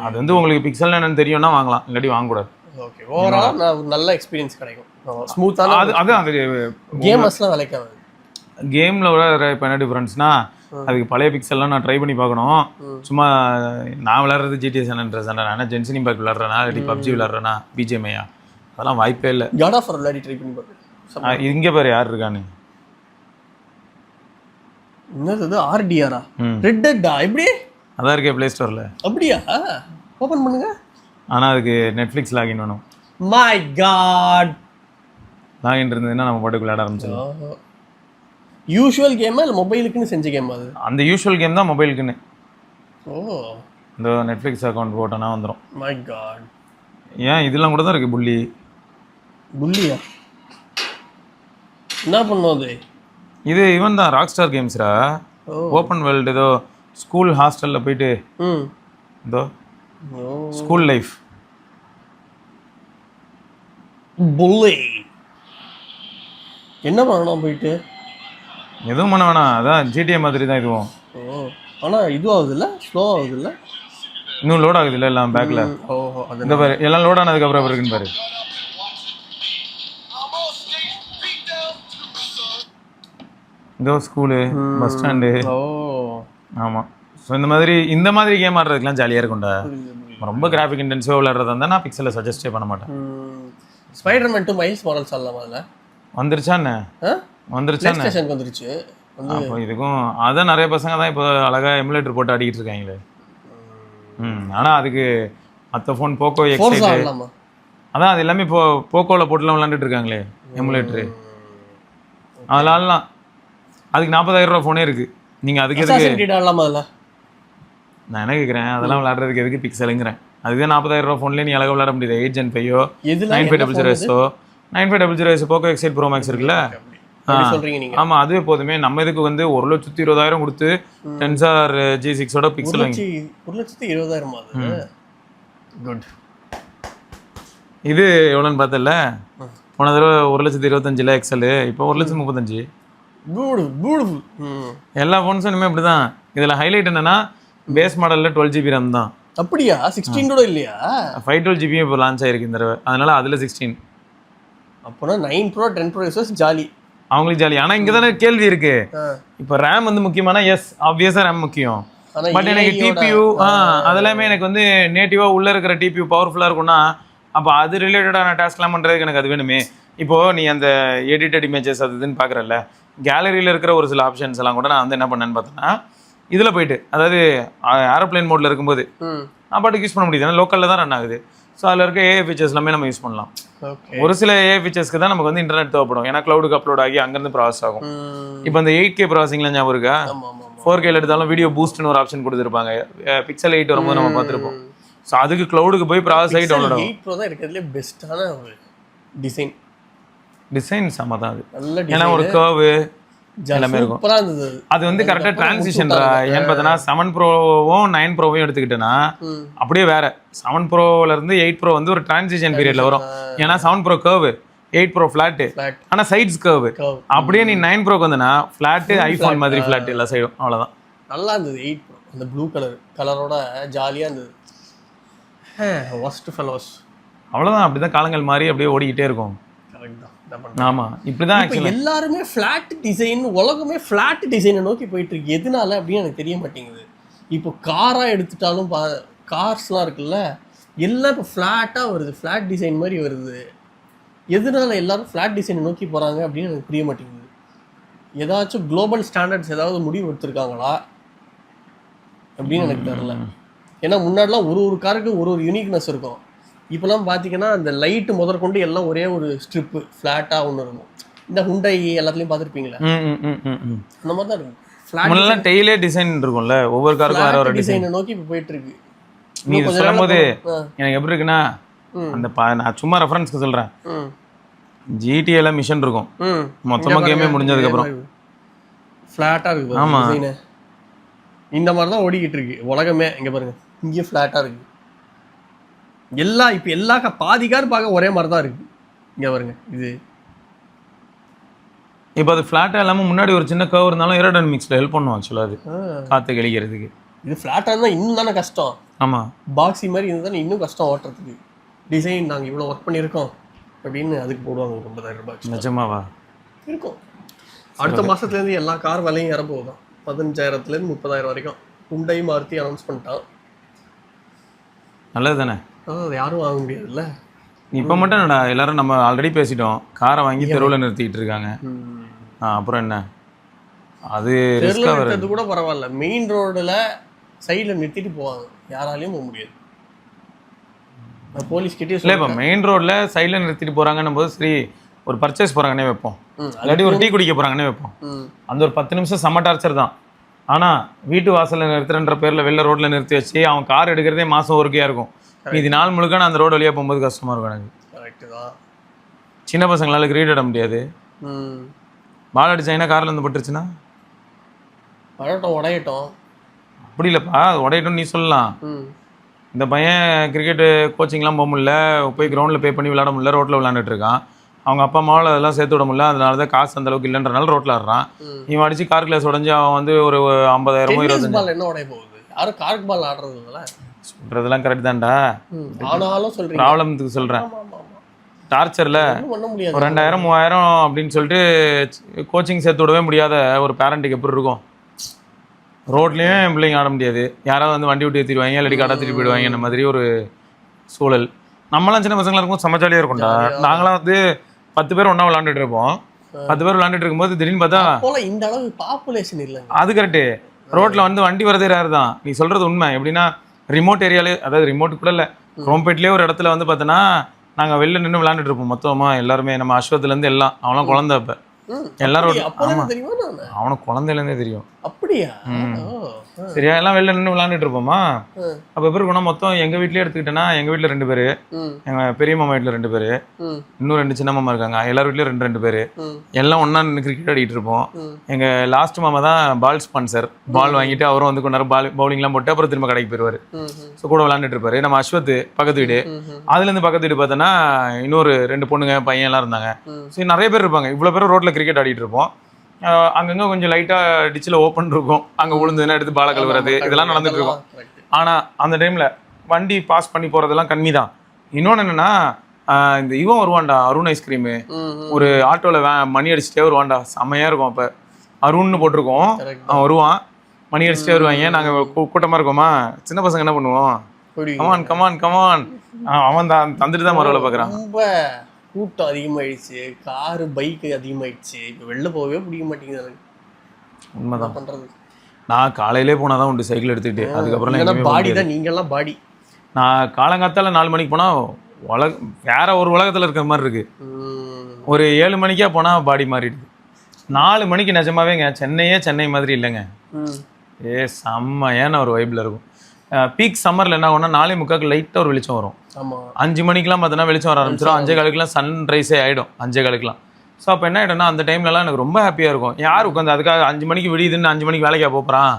S1: அது வந்து உங்களுக்கு பிக்சல் என்னன்னு தெரியும்னா வாங்கலாம், இல்லாட்டி வாங்கக்கூடாது.
S2: ஓகே, ஓவரால் நான் நல்ல எக்ஸ்பீரியன்ஸ் கிடைக்கும், ஸ்மூத்தான.
S1: அதுதான் அது
S2: கேமர்ஸ்லாம் விலைக்காது.
S1: கேமில் விட இப்போ என்ன டிஃப்ரென்ஸ்னா, அதுக்கு பழைய பிக்சல்லாம் நான் ட்ரை பண்ணி பார்க்கணும். சும்மா நான் விளாட்றது GTA San Andreas, நான் ஜென்சன் இம்பாக்ட் விளாட்றேனா, இல்லாட்டி பப்ஜி விளாட்றேனா, BGMIயா, அதெல்லாம் வாய்ப்பே இல்லை.
S2: God of War விளையாடி ட்ரை பண்ணி பார்க்க.
S1: இங்கே பாரு யார் இருக்கான்னு.
S2: என்னது RDRா? Red theta? எப்படி?
S1: அதான் இருக்கே ப்ளே ஸ்டோரில்.
S2: அப்படியா? ஓப்பன் பண்ணுங்க.
S1: ஆனால் அதுக்கு நெட்ஃப்ளிக்ஸ் லாகின் வேணும்.
S2: மை காட்,
S1: லாகின் இருந்ததுன்னா நம்ம பாட்டுக்கு விளையாட ஆரம்பிச்சிடலாம்.
S2: யூஷுவல் கேமா இல்லை மொபைலுக்குன்னு செஞ்ச கேம் அது? அந்த
S1: யூஷுவல் கேம் தான் மொபைலுக்குன்னு.
S2: ஓ,
S1: இந்த நெட்ஃப்ளிக்ஸ் அக்கௌண்ட் போட்டோன்னா வந்துடும்.
S2: மை காட்,
S1: ஏன் இதெல்லாம் கூட தான் இருக்குது.
S2: புல்லியா? என்ன பண்ணும் அது?
S1: இது இவன் தான் ராக் ஸ்டார் கேம்ஸ்ரா. ஓப்பன் வேர்ல்டு, ஏதோ ஸ்கூல் ஹாஸ்டலில் போயிட்டு இதோ ஸ்கூல் லைஃப்.
S2: புல்லி என்ன பண்ணணும் போயிட்டு?
S1: எதுவும் பண்ண வேணாம், அதான் GTA மாதிரி தான் இதுவும்.
S2: ஓ, ஆனால் இதுவும் ஆகுது இல்லை, ஸ்லோ ஆகுது இல்லை?
S1: இன்னும் லோட் ஆகுது இல்லை எல்லாம் பேக்கில்.
S2: ஓஹோ அது
S1: இந்த பாரு எல்லாம் லோட் ஆனதுக்கப்புறம் இருக்குன்னு பாரு. இதோ ஸ்கூலு, பஸ் ஸ்டாண்டு.
S2: ஓ
S1: ஆமாம். ஸோ இந்த மாதிரி கேம் ஆடுறதுக்குலாம் ஜாலியாக இருக்கும்டா. ரொம்ப கிராஃபிக் இன்டென்சிவாக விளையாடுறதா இருந்தால் நான் பிக்சலில் சஜஸ்டே பண்ண மாட்டேன்.
S2: ஸ்பைடர்மேன் 2 மைல்ஸ் மாடல்ஸ் ஆடலாமா அதில்?
S1: வந்துருச்சா என்ன? வந்துருச்சா என்ன?
S2: ஸ்டேஷனுக்கு வந்துருச்சு.
S1: அப்போ இதுக்கும் அதான் நிறைய பசங்க தான் இப்போ அழகாக எமுலேட்டர் போட்டு ஆடிக்கிட்டு இருக்காங்களே. ஆனால் அதுக்கு மற்ற ஃபோன் போக்கோ எக்ஸ்
S2: ஆடலாமா?
S1: அதான் அது எல்லாமே இப்போ போக்கோவில் போட்டுலாம் விளாண்டுட்டு இருக்காங்களே எமுலேட்ரு. அதில் ஆடலாம். அதுக்கு 40,000 ரூபா ஃபோனே இருக்குது. நீங்கள் அதுக்கு எதுக்கு
S2: ஆடலாமா அதில்?
S1: நான் என்ன கேட்குறேன், அதெல்லாம் விளாட்றதுக்கு எதுக்கு பிக்சலுங்கிறேன். அதுக்கு 40,000 ரூபா ஃபோன்லேயே நீ அழகாக விளாட முடியுது. 8 Gen 5ஓ 9500 9500 போக்கோ எக்ஸ்8 ப்ரோ மேக்ஸ் இருக்குல்ல.
S2: சொல்றீங்க நீங்க?
S1: ஆமாம், அது எப்போதுமே நம்ம இதுக்கு வந்து 1,20,000 கொடுத்து டென்சார் G6ஓட பிக்சல் வாங்கி
S2: 1,20,000 குட்.
S1: இது எவ்வளோன்னு பார்த்தல, போன தடவை 1,25,000 எக்ஸல், இப்போ 1,35,000. எல்லா ஃபோன்ஸும் இனிமேல் இப்படி தான். இதில் ஹைலைட் என்னன்னா பேஸ் மாடலில் 12 GB RAM தான்.
S2: அப்படியா? 16 கூட இல்லையா?
S1: 512 GB இப்போ லான்ச் ஆயிருக்கு இந்த தடவை. அதனால அதில் 16.
S2: அப்போனா 9 Pro 10 Pro யூசர்ஸ் ஜாலி,
S1: அவங்களுக்கு ஜாலி. ஆனால் இங்கே தானே கேள்வி இருக்கு. இப்போ ரேம் வந்து முக்கியமான, எஸ் ஆப்வியஸாக ரேம் முக்கியம். பட் எனக்கு டிபியூ அதெல்லாமே எனக்கு வந்து நேட்டிவாக உள்ளே இருக்கிற டிபியூ பவர்ஃபுல்லாக இருக்கும்னா அப்போ அது ரிலேட்டடான டாஸ்க்லாம் பண்ணுறதுக்கு எனக்கு அது வேணுமே. இப்போது நீ அந்த எடிட்டட் இமேஜஸ் அது இதுன்னு பார்க்குறல்ல, கேலரியில் இருக்கிற ஒரு சில ஆப்ஷன்ஸ் எல்லாம் கூட நான் வந்து என்ன பண்ணேன்னு பார்த்தேன்னா இதில் போயிட்டு, அதாவது ஏரோப்ளைன் மோடில் இருக்கும்போது நான் பாட்டுக்கு யூஸ் பண்ண முடியுது. ஏன்னா லோக்கலில் தான் ரன் ஆகுது. ஸோ அதில் இருக்க ஏஐ ஃபீச்சர்ஸ் எல்லாமே நம்ம யூஸ் பண்ணலாம். ஒரு சில ஏஐ ஃபீச்சர்ஸ்க்கு தான் நமக்கு வந்து இன்டர்நெட் தேவைப்படும். ஏன்னா க்ளவுடுக்கு அப்லோட் ஆகி அங்கேருந்து ப்ராசஸ் ஆகும். இப்போ அந்த 8K ப்ராசஸிங்லாம் ஞாபகம் இருக்கா? 4K எடுத்தாலும் வீடியோ பூஸ்ட்னு ஒரு ஆப்ஷன் கொடுத்துருப்பாங்க. பிக்சல் 8 வரும்போது நம்ம பார்த்துருப்போம். ஸோ அதுக்கு க்ளவுடுக்கு போய் ப்ராசஸ் ஆகி டவுன்லோட் ஆகும்.
S2: 8 Pro தான் இருக்கிறதுலே பெஸ்ட்டான ஒரு
S1: டிசைன் செம்ம தான் அது.
S2: நல்ல
S1: ஏன்னா ஒரு கர்வு எல்லாமே இருக்கும்.
S2: சூப்பரா இருந்தது.
S1: அது வந்து கரெக்டாக டிரான்சிஷன்ரா. ஏன்னு பார்த்தோன்னா 7 Proவும் 9 Proவையும் எடுத்துக்கிட்டேன்னா அப்படியே வேற. 7 Proல இருந்து 8 Pro வந்து ஒரு டிரான்சிஷன் பீரியட்ல வரும். ஏன்னா 7 Pro கர்வு, 8 Pro ஃபிளாட்டு, ஆனால் சைட்ஸ் கர்வு. அப்படியே நீ 9 Proக்கு வந்தனா ஃபிளாட்டு, ஐஃபோன் மாதிரி ஃபிளாட்டு எல்லா சைடும். அவ்வளோதான். நல்லா
S2: இருந்தது 8 Pro. அந்த ப்ளூ கலரோட ஜாலியாக இருந்தது. ஒஸ்ட் ஃபெலோஸ்
S1: அவ்வளோதான். அப்படிதான் காலங்கள் மாதிரி அப்படியே ஓடிக்கிட்டே இருக்கும். ஆமாம், இப்படிதான் ஆக்சுவலி
S2: எல்லாருமே ஃப்ளாட் டிசைன், உலகமே ஃப்ளாட் டிசைனை நோக்கி போயிட்டு இருக்கு. எதனால அப்படின்னு எனக்கு தெரிய மாட்டேங்குது. இப்போ காராக எடுத்துட்டாலும் கார்ஸ்லாம் இருக்குல்ல, எல்லாம் இப்போ ஃப்ளாட்டாக வருது, ஃப்ளாட் டிசைன் மாதிரி வருது. எதனால எல்லாரும் ஃப்ளாட் டிசைனை நோக்கி போகிறாங்க அப்படின்னு எனக்கு புரிய மாட்டேங்குது. ஏதாச்சும் குளோபல் ஸ்டாண்டர்ட்ஸ் ஏதாவது முடிவு எடுத்திருக்காங்களா அப்படின்னு எனக்கு தெரியல. ஏன்னா முன்னாடிலாம் ஒரு காருக்கு ஒரு யூனிக்னஸ் இருக்கும். இப்போலாம் பார்த்தீங்கன்னா அந்த லைட்டு முதற்கொண்டு எல்லாம் ஒரே ஒரு ஸ்ட்ரிப்பு ஃப்ளாட்டாக ஒன்று இருக்கும். இந்த ஹுண்டை எல்லாத்துலேயும் பார்த்துருப்பீங்களா? அந்த மாதிரி தான் இருக்கும். ஃப்ளாட்
S1: டெய்லே டிசைன் இருக்கும்ல, ஒவ்வொரு காருக்கும் வேற ஒரு டிசைனை
S2: நோக்கி இப்போ போயிட்டு இருக்கு.
S1: நீ சொல்லும்போது எனக்கு எப்படி இருக்குன்னா, அந்த நான் சும்மா ரெஃபரன்ஸ்க்கு சொல்கிறேன், ஜிடிஏல மிஷன் இருக்கும் மொத்தமாக கேமே முடிஞ்சதுக்கப்புறம்
S2: ஃப்ளாட்டாக இருக்கு. ஆமாம், இந்த மாதிரி தான் ஓடிக்கிட்டு இருக்கு உலகமே. இங்கே பாருங்க, இங்கே ஃப்ளாட்டாக இருக்கு. எல்லா பாதி கார் பார்க்க ஒரே மாதிரி தான் இருக்கு. இங்கே பாருங்க, இது
S1: இப்போ அது ஃப்ளாட்டாக இல்லாமல் முன்னாடி ஒரு சின்ன கர்வ் இருந்தாலும் ஏரோடைனமிக்ஸில் ஹெல்ப் பண்ணும் ஆக்சுவலாக. அது காற்று கழிக்கிறதுக்கு.
S2: இது ஃப்ளாட்டாக இருந்தால் இன்னும் தானே கஷ்டம்.
S1: ஆமாம்,
S2: பாக்ஸி மாதிரி இருந்தால் இன்னும் கஷ்டம் ஓட்டுறதுக்கு. டிசைன் நாங்கள் இவ்வளோ ஒர்க் பண்ணியிருக்கோம் அப்படின்னு அதுக்கு போடுவாங்க 90,000 ரூபாய்.
S1: நிஜமாவா?
S2: இருக்கும். அடுத்த மாதத்துலேருந்து எல்லா கார் விலையும் ஏற போகுதான். 15,000 30,000 வரைக்கும். ஹுண்டை மாருதி அனௌன்ஸ் பண்ணிட்டான்.
S1: நல்லது தானே?
S2: யாரும் வாங்க முடியாதுல்ல.
S1: இப்போ மட்டும் என்னடா, எல்லாரும் நம்ம ஆல்ரெடி பேசிட்டோம், காரை வாங்கி தெருவில் நிறுத்திக்கிட்டு இருக்காங்க. அப்புறம் என்ன, அது
S2: தெருவில் கூட பரவாயில்ல, மெயின் ரோடில் சைடில் நிறுத்திட்டு போவாங்க. யாராலையும் போக முடியாது. போலீஸ் கிட்டே
S1: இல்லை, இப்போ மெயின் ரோடில் சைடில் நிறுத்திட்டு போகிறாங்கன்னும் போது சரி, ஒரு பர்ச்சேஸ் போகிறாங்கன்னே வைப்போம், இல்லாட்டி ஒரு டீ குடிக்க போகிறாங்கன்னே வைப்போம். அந்த ஒரு 10 நிமிஷம் செம்ம டார்ச்சர் தான். ஆனால் வீட்டு வாசலில் நிறுத்துறன்ற பேரில் வெளில ரோட்டில் நிறுத்தி வச்சு அவன் கார் எடுக்கிறதே மாதம் ஒருக்கையாக இருக்கும். இது நாள் முழுக்க நான் அந்த ரோடு வழியாக போகும்போது கஷ்டமாக இருக்கும் எனக்கு.
S2: கரெக்டு தான்.
S1: சின்ன பசங்களால் கிரீட் இட முடியாது. பால் அடிச்சாங்கன்னா காரில் இருந்து பட்டுருச்சுன்னா
S2: உடையட்டும்.
S1: அப்படி இல்லைப்பா, உடையட்டும் நீ சொல்லலாம். இந்த பையன் கிரிக்கெட்டு கோச்சிங்லாம் போக முடியல, போய் கிரவுண்டில் பே பண்ணி விளையாட முடியல, ரோட்டில் விளையாண்டுட்டு இருக்கான். அவங்க அப்பா அம்மாவில் அதெல்லாம் சேர்த்து விட முடியல, அதனால தான் காசு அந்த அளவுக்கு இல்லைன்றனால ரோட்டில் ஆடுறான். இவன் அடிச்சு கார் கிளாஸ் உடஞ்சி அவன் வந்து ஒரு 50,000
S2: 20,000 என்ன உடைய போகுது. யாரும் கார்க் பால் ஆடுறது இல்லை.
S1: சொல்றதெல்லாம் கரெக்ட் தான்டா,
S2: ஆனாலும் சொல்றீங்க.
S1: ப்ராப்ளம்த்துக்கு சொல்றேன்.
S2: ஆமா, ஆமா, ஆமா.
S1: டார்ச்சர்ல
S2: ஒண்ணும் பண்ண முடியாது.
S1: ஒரு 2000 3000 அப்படின்னு சொல்லிட்டு கோச்சிங் சேர்த்து விடவே முடியாத ஒரு பேரண்ட்டுக்கு எப்படி இருக்கும்? ரோட்லேயும் என் பிள்ளைங்க ஆட முடியாது, யாராவது வந்து வண்டி விட்டு ஏற்றிடுவாங்க, இல்லாட்டி கடை திருப்பி போயிடுவாங்க, இந்த மாதிரி ஒரு சூழல். நம்மளாம் சின்ன பசங்களாக இருக்கும், செம்ம ஜாலியாக இருக்கும்டா. நாங்களாம் வந்து 10 பேர் ஒன்றா விளாண்டுட்டு இருப்போம். 10 பேர் விளாண்டுட்டு இருக்கும்போது திடீர்னு பார்த்தா
S2: போல இந்த அளவு பாப்புலேஷன் இல்லைங்க.
S1: அது கரெக்டு. ரோட்டில் வந்து வண்டி வரதே ரேர் தான். நீ சொல்கிறது உண்மை. எப்படின்னா ரிமோட் ஏரியாலே, அதாவது ரிமோட் கூட இல்லை, குரோம்பேட்லேயே ஒரு இடத்துல வந்து பார்த்தோன்னா நாங்கள் வெளில நின்று விளாண்டுட்டு இருப்போம் மொத்தமாக எல்லாருமே. நம்ம அஸ்வத்துலேருந்து எல்லாம், அவனாம் குழந்தை அப்போ எல்லாரும்.
S2: அப்பதான் தெரியுமா? நான்
S1: அவனுக்கு குழந்தையிலேருந்தே தெரியும்.
S2: அப்படியா?
S1: சரியா, எல்லாம் வெளில நின்று விளாண்டுட்டு இருப்போமா. அப்போ எப்படி இருக்கும்னா, மொத்தம் எங்கள் வீட்லேயே எடுத்துக்கிட்டேன்னா எங்கள் வீட்டில் 2 பேர், எங்கள் பெரிய மாமா வீட்டில் 2 பேர், இன்னும் 2 சின்ன மாமா இருக்காங்க, எல்லார் வீட்லேயும் 2 பேர், எல்லாம் ஒன்றா நின்று கிரிக்கெட் ஆடிட்டு இருப்போம். எங்கள் லாஸ்ட் மாமா தான் பால் ஸ்பான்சர். பால் வாங்கிட்டு அவரும் வந்து கொண்டாரு பவுலிங்லாம் போட்டு அப்புறம் திரும்ப கடைக்கு போயிடுவார். ஸோ கூட விளாண்டுட்டு இருப்பாரு. நம்ம அஸ்வத் பக்கத்து வீடு, அதுலேருந்து பக்கத்து வீடு பார்த்தோன்னா இன்னொரு 2 பொண்ணுங்க பையன் எல்லாம் இருந்தாங்க. சரி, நிறைய பேர் இருப்பாங்க. இவ்வளோ பேர் ரோட்டில் கிரிக்கெட் ஆடிட்டு இருப்போம். அங்கங்கே கொஞ்சம் லைட்டாக டிச்சில் ஓப்பன் இருக்கும், அங்கே விழுந்ததுன்னா எடுத்து பாலை கழுவுறது, இதெல்லாம் நடந்துட்டு இருக்கும். ஆனால் அந்த டைமில் வண்டி பாஸ் பண்ணி போகிறதெல்லாம் கம்மி தான். இன்னொன்று என்னென்னா, இந்த இவன் வருவான்டா, அருண் ஐஸ்கிரீமு, ஒரு ஆட்டோவில் மணி அடிச்சுட்டே வருவான்டா, செம்மையாக இருக்கும். அப்போ அருண்னு போட்டிருக்கோம், அவன் வருவான், மணி அடிச்சுட்டே வருவாங்க. நாங்கள் கூட்டமாக இருக்கோமா, சின்ன பசங்க என்ன பண்ணுவோம், கமான் கமான் கமான், அவன் தான் தந்துட்டு தான் மறுவலை பார்க்குறான்.
S2: ரொம்ப கூட்டம் அதிகமாயிடுச்சு, காரு பைக்கு அதிகமாயிடுச்சு, இப்போ வெளில போகவே பிடிக்க மாட்டேங்குது எனக்கு.
S1: உண்மைதான்
S2: பண்றது.
S1: நான் காலையிலே போனால் தான் உண்டு சைக்கிள் எடுத்துக்கிட்டு. அதுக்கப்புறம்
S2: பாடி தான், நீங்கெல்லாம் பாடி.
S1: நான் காலங்காத்தால 4 மணிக்கு போனால் வேற ஒரு உலகத்தில் இருக்கிற மாதிரி இருக்கு. ஒரு 7 மணிக்கா போனால் பாடி மாறிடுது. 4 மணிக்கு நிஜமாவேங்க சென்னை மாதிரி இல்லைங்க. செம்மையான ஒரு வைப்பில் இருக்கும். பீக் சம்மரில் என்ன ஆகும்னா 4:45 லைட்டாக ஒரு வெளிச்சம் வரும். 5 மணிக்கெலாம் பார்த்தோன்னா வெளிச்சம் வர ஆரம்பிச்சிடும். 5:15 சன்ரைஸே ஆகிடும் 5:15. ஸோ அப்போ என்ன ஆகிடும்னா அந்த டைம்லலாம் எனக்கு ரொம்ப ஹாப்பியாக இருக்கும். யார் உட்காந்து அதுக்காக 5 மணிக்கு விடியுதுன்னு 5 மணிக்கு வேலைக்காக போகிறான்.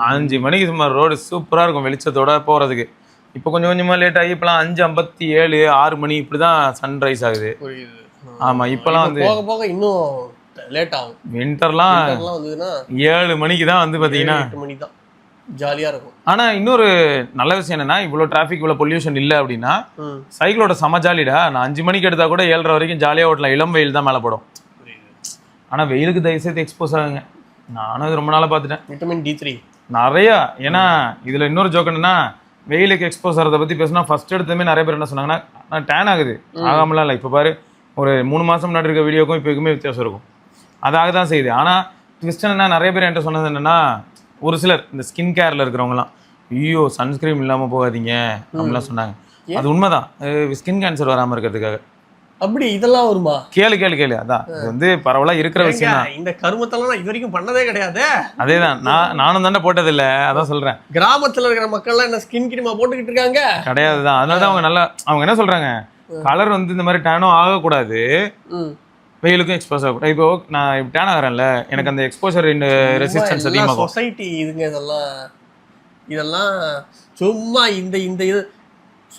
S1: 5 மணிக்கு சும்மா ரோடு சூப்பராக இருக்கும் வெளிச்சத்தோட போகிறதுக்கு. இப்போ கொஞ்சம் கொஞ்சமாக லேட் ஆகி இப்போலாம் 5:57 6 மணி இப்படி தான் சன்ரைஸ் ஆகுது. ஆமாம், இப்போலாம் வந்து
S2: போக போக இன்னும் லேட் ஆகும்.
S1: வின்டர்லாம் 7 மணிக்கு தான் வந்து பார்த்தீங்கன்னா
S2: 8 மணி தான் ஜாலியாக இருக்கும்.
S1: ஆனால் இன்னொரு நல்ல விஷயம் என்னன்னா, இவ்வளோ டிராஃபிக் இவ்வளோ பொல்யூஷன் இல்லை அப்படின்னா சைக்கிளோட செம ஜாலிடா. நான் 5 மணிக்கு எடுத்தால் கூட 7:30 வரைக்கும் ஜாலியாக ஓட்டலாம். இளம் வெயில் தான் மேலே படும். ஆனால் வெயிலுக்கு தயவுசெய்து எக்ஸ்போஸ் ஆகுங்க. நானும் இது ரொம்ப நாளாக பார்த்துட்டேன்.
S2: விட்டமின் D3
S1: நிறையா. ஏன்னா இதில் இன்னொரு ஜோக் என்னன்னா, வெயிலுக்கு எக்ஸ்போஸ் ஆகிறத பற்றி பேசினா ஃபர்ஸ்ட் எடுத்ததுமே நிறைய பேர் என்ன சொன்னாங்கன்னா, நான் டேன் ஆகுது. ஆகாமலாம் இல்லை. இப்போ பாரு, ஒரு 3 மாதம் முன்னாடி இருக்க வீடியோக்கும் இப்போ எதுவுமே வித்தியாசம் இருக்கும். அதாக தான் செய்யுது. ஆனால் ட்விஸ்ட் என்னன்னா, நிறைய பேர் என்கிட்ட சொன்னது என்னென்னா, ஒரு சிலர் இந்த ஸ்கின் கேரில் இருக்கிறவங்களாம், ஐயோ சன்ஸ்கிரீம் இல்லாமல் போகாதீங்க அப்படிலாம் சொன்னாங்க. அது உண்மைதான், ஸ்கின் கேன்சர் வராமல் இருக்கிறதுக்காக.
S2: அப்படி இதெல்லாம் வருமா?
S1: கேளு. அதான் இது வந்து பரவலாக இருக்கிற விஷயம் தான்.
S2: இந்த கருமத்தெல்லாம் நான் இது வரைக்கும் பண்ணதே கிடையாது.
S1: அதே தான், நானும் தானே போட்டதில்லை. அதான் சொல்கிறேன்.
S2: கிராமத்தில் இருக்கிற மக்கள்லாம் என்ன ஸ்கின் கிரீமா போட்டுக்கிட்டு இருக்காங்க
S1: கிடையாது தான். அதனால தான் அவங்க என்ன சொல்கிறாங்க, கலர் வந்து இந்த மாதிரி டேனும் ஆகக்கூடாது, வெயிலுக்கும் எக்ஸ்போஸ் ஆகக்கூடாது. இப்போ நான் இப்போ டேன் ஆகிறேன்ல, எனக்கு அந்த எக்ஸ்போசர் ரெசிஸ்டன்ஸ் அதிகமாக.
S2: சொசைட்டி இதுங்க இதெல்லாம் சும்மா இந்த இது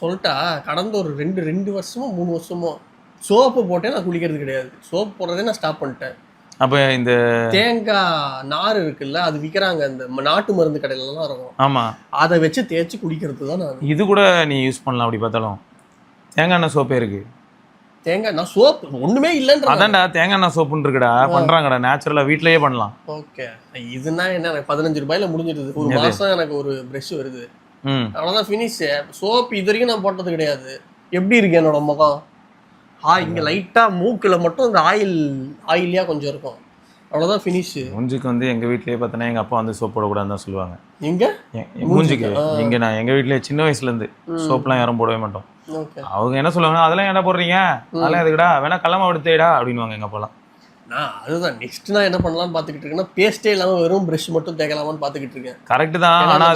S2: சொல்லிட்டா, கடந்த ஒரு 2 வருஷமோ 3 வருஷமோ சோப்பு போட்டேன். நான் குளிக்கிறது கிடையாது, சோப்பு போடுறதே நான் ஸ்டாப் பண்ணிட்டேன்.
S1: அப்போ இந்த
S2: தேங்காய் நார் இருக்குல்ல, அது விற்கிறாங்க, இந்த நாட்டு மருந்து கடையிலலாம் இருக்கும்.
S1: ஆமாம்,
S2: அதை வச்சு தேய்ச்சி குளிக்கிறது தான் நான்.
S1: இது கூட நீ யூஸ் பண்ணலாம். அப்படி பார்த்தாலும் தேங்காய் எண்ணெய் சோப்பே இருக்கு.
S2: தேங்காய் நான் சோப்பு ஒண்ணுமே இல்லைன்ற.
S1: அதான்டா, தேங்காய் எண்ணெய் சோப்புன்னு இருக்குடா, பண்றாங்கடா நேச்சுரலாக, வீட்லயே பண்ணலாம்.
S2: ஓகே, இதுனா என்ன, 15 ரூபாயில முடிஞ்சிடுது. ஒரு மாசம் எனக்கு ஒரு ப்ரஷ் வருது, அவ்வளோதான் ஃபினிஷ். சோப்பு இது வரைக்கும் நான் போட்டது கிடையாது. எப்படி இருக்கு என்னோட முகம்? இங்க லைட்டா மூக்குல மட்டும் இந்த ஆயிலியா கொஞ்சம் இருக்கும், அவ்வளோதான் ஃபினிஷ்.
S1: மூஞ்சுக்கு வந்து எங்கள் வீட்லேயே பார்த்தோன்னா எங்கள் அப்பா வந்து சோப் போடக்கூடாதுன்னு தான் சொல்லுவாங்க.
S2: எங்க
S1: மூஞ்சுக்கு இங்கே நான் எங்கள் வீட்டிலே சின்ன வயசுலேருந்து சோப்லாம் யாரும் போடவே மாட்டோம். அவங்க என்ன சொல்லுவாங்க, அதெல்லாம் என்ன போடுறீங்க, அதெல்லாம் எதுக்குடா, வேணா கல்லமா எடுத்தேடா அப்படின்வாங்க எங்கள் அப்பெல்லாம்.
S2: அதுதான் நெக்ஸ்ட் நான் என்ன பண்ணலாம்னு பார்த்துக்கிட்டு இருக்கேன்னா, பேஸ்டே இல்லாமல் வெறும் ப்ரஷ் மட்டும் தேக்கலாமான்னு பார்த்துக்கிட்டு இருக்கேன்.
S1: கரெக்டு தான். ஆனால்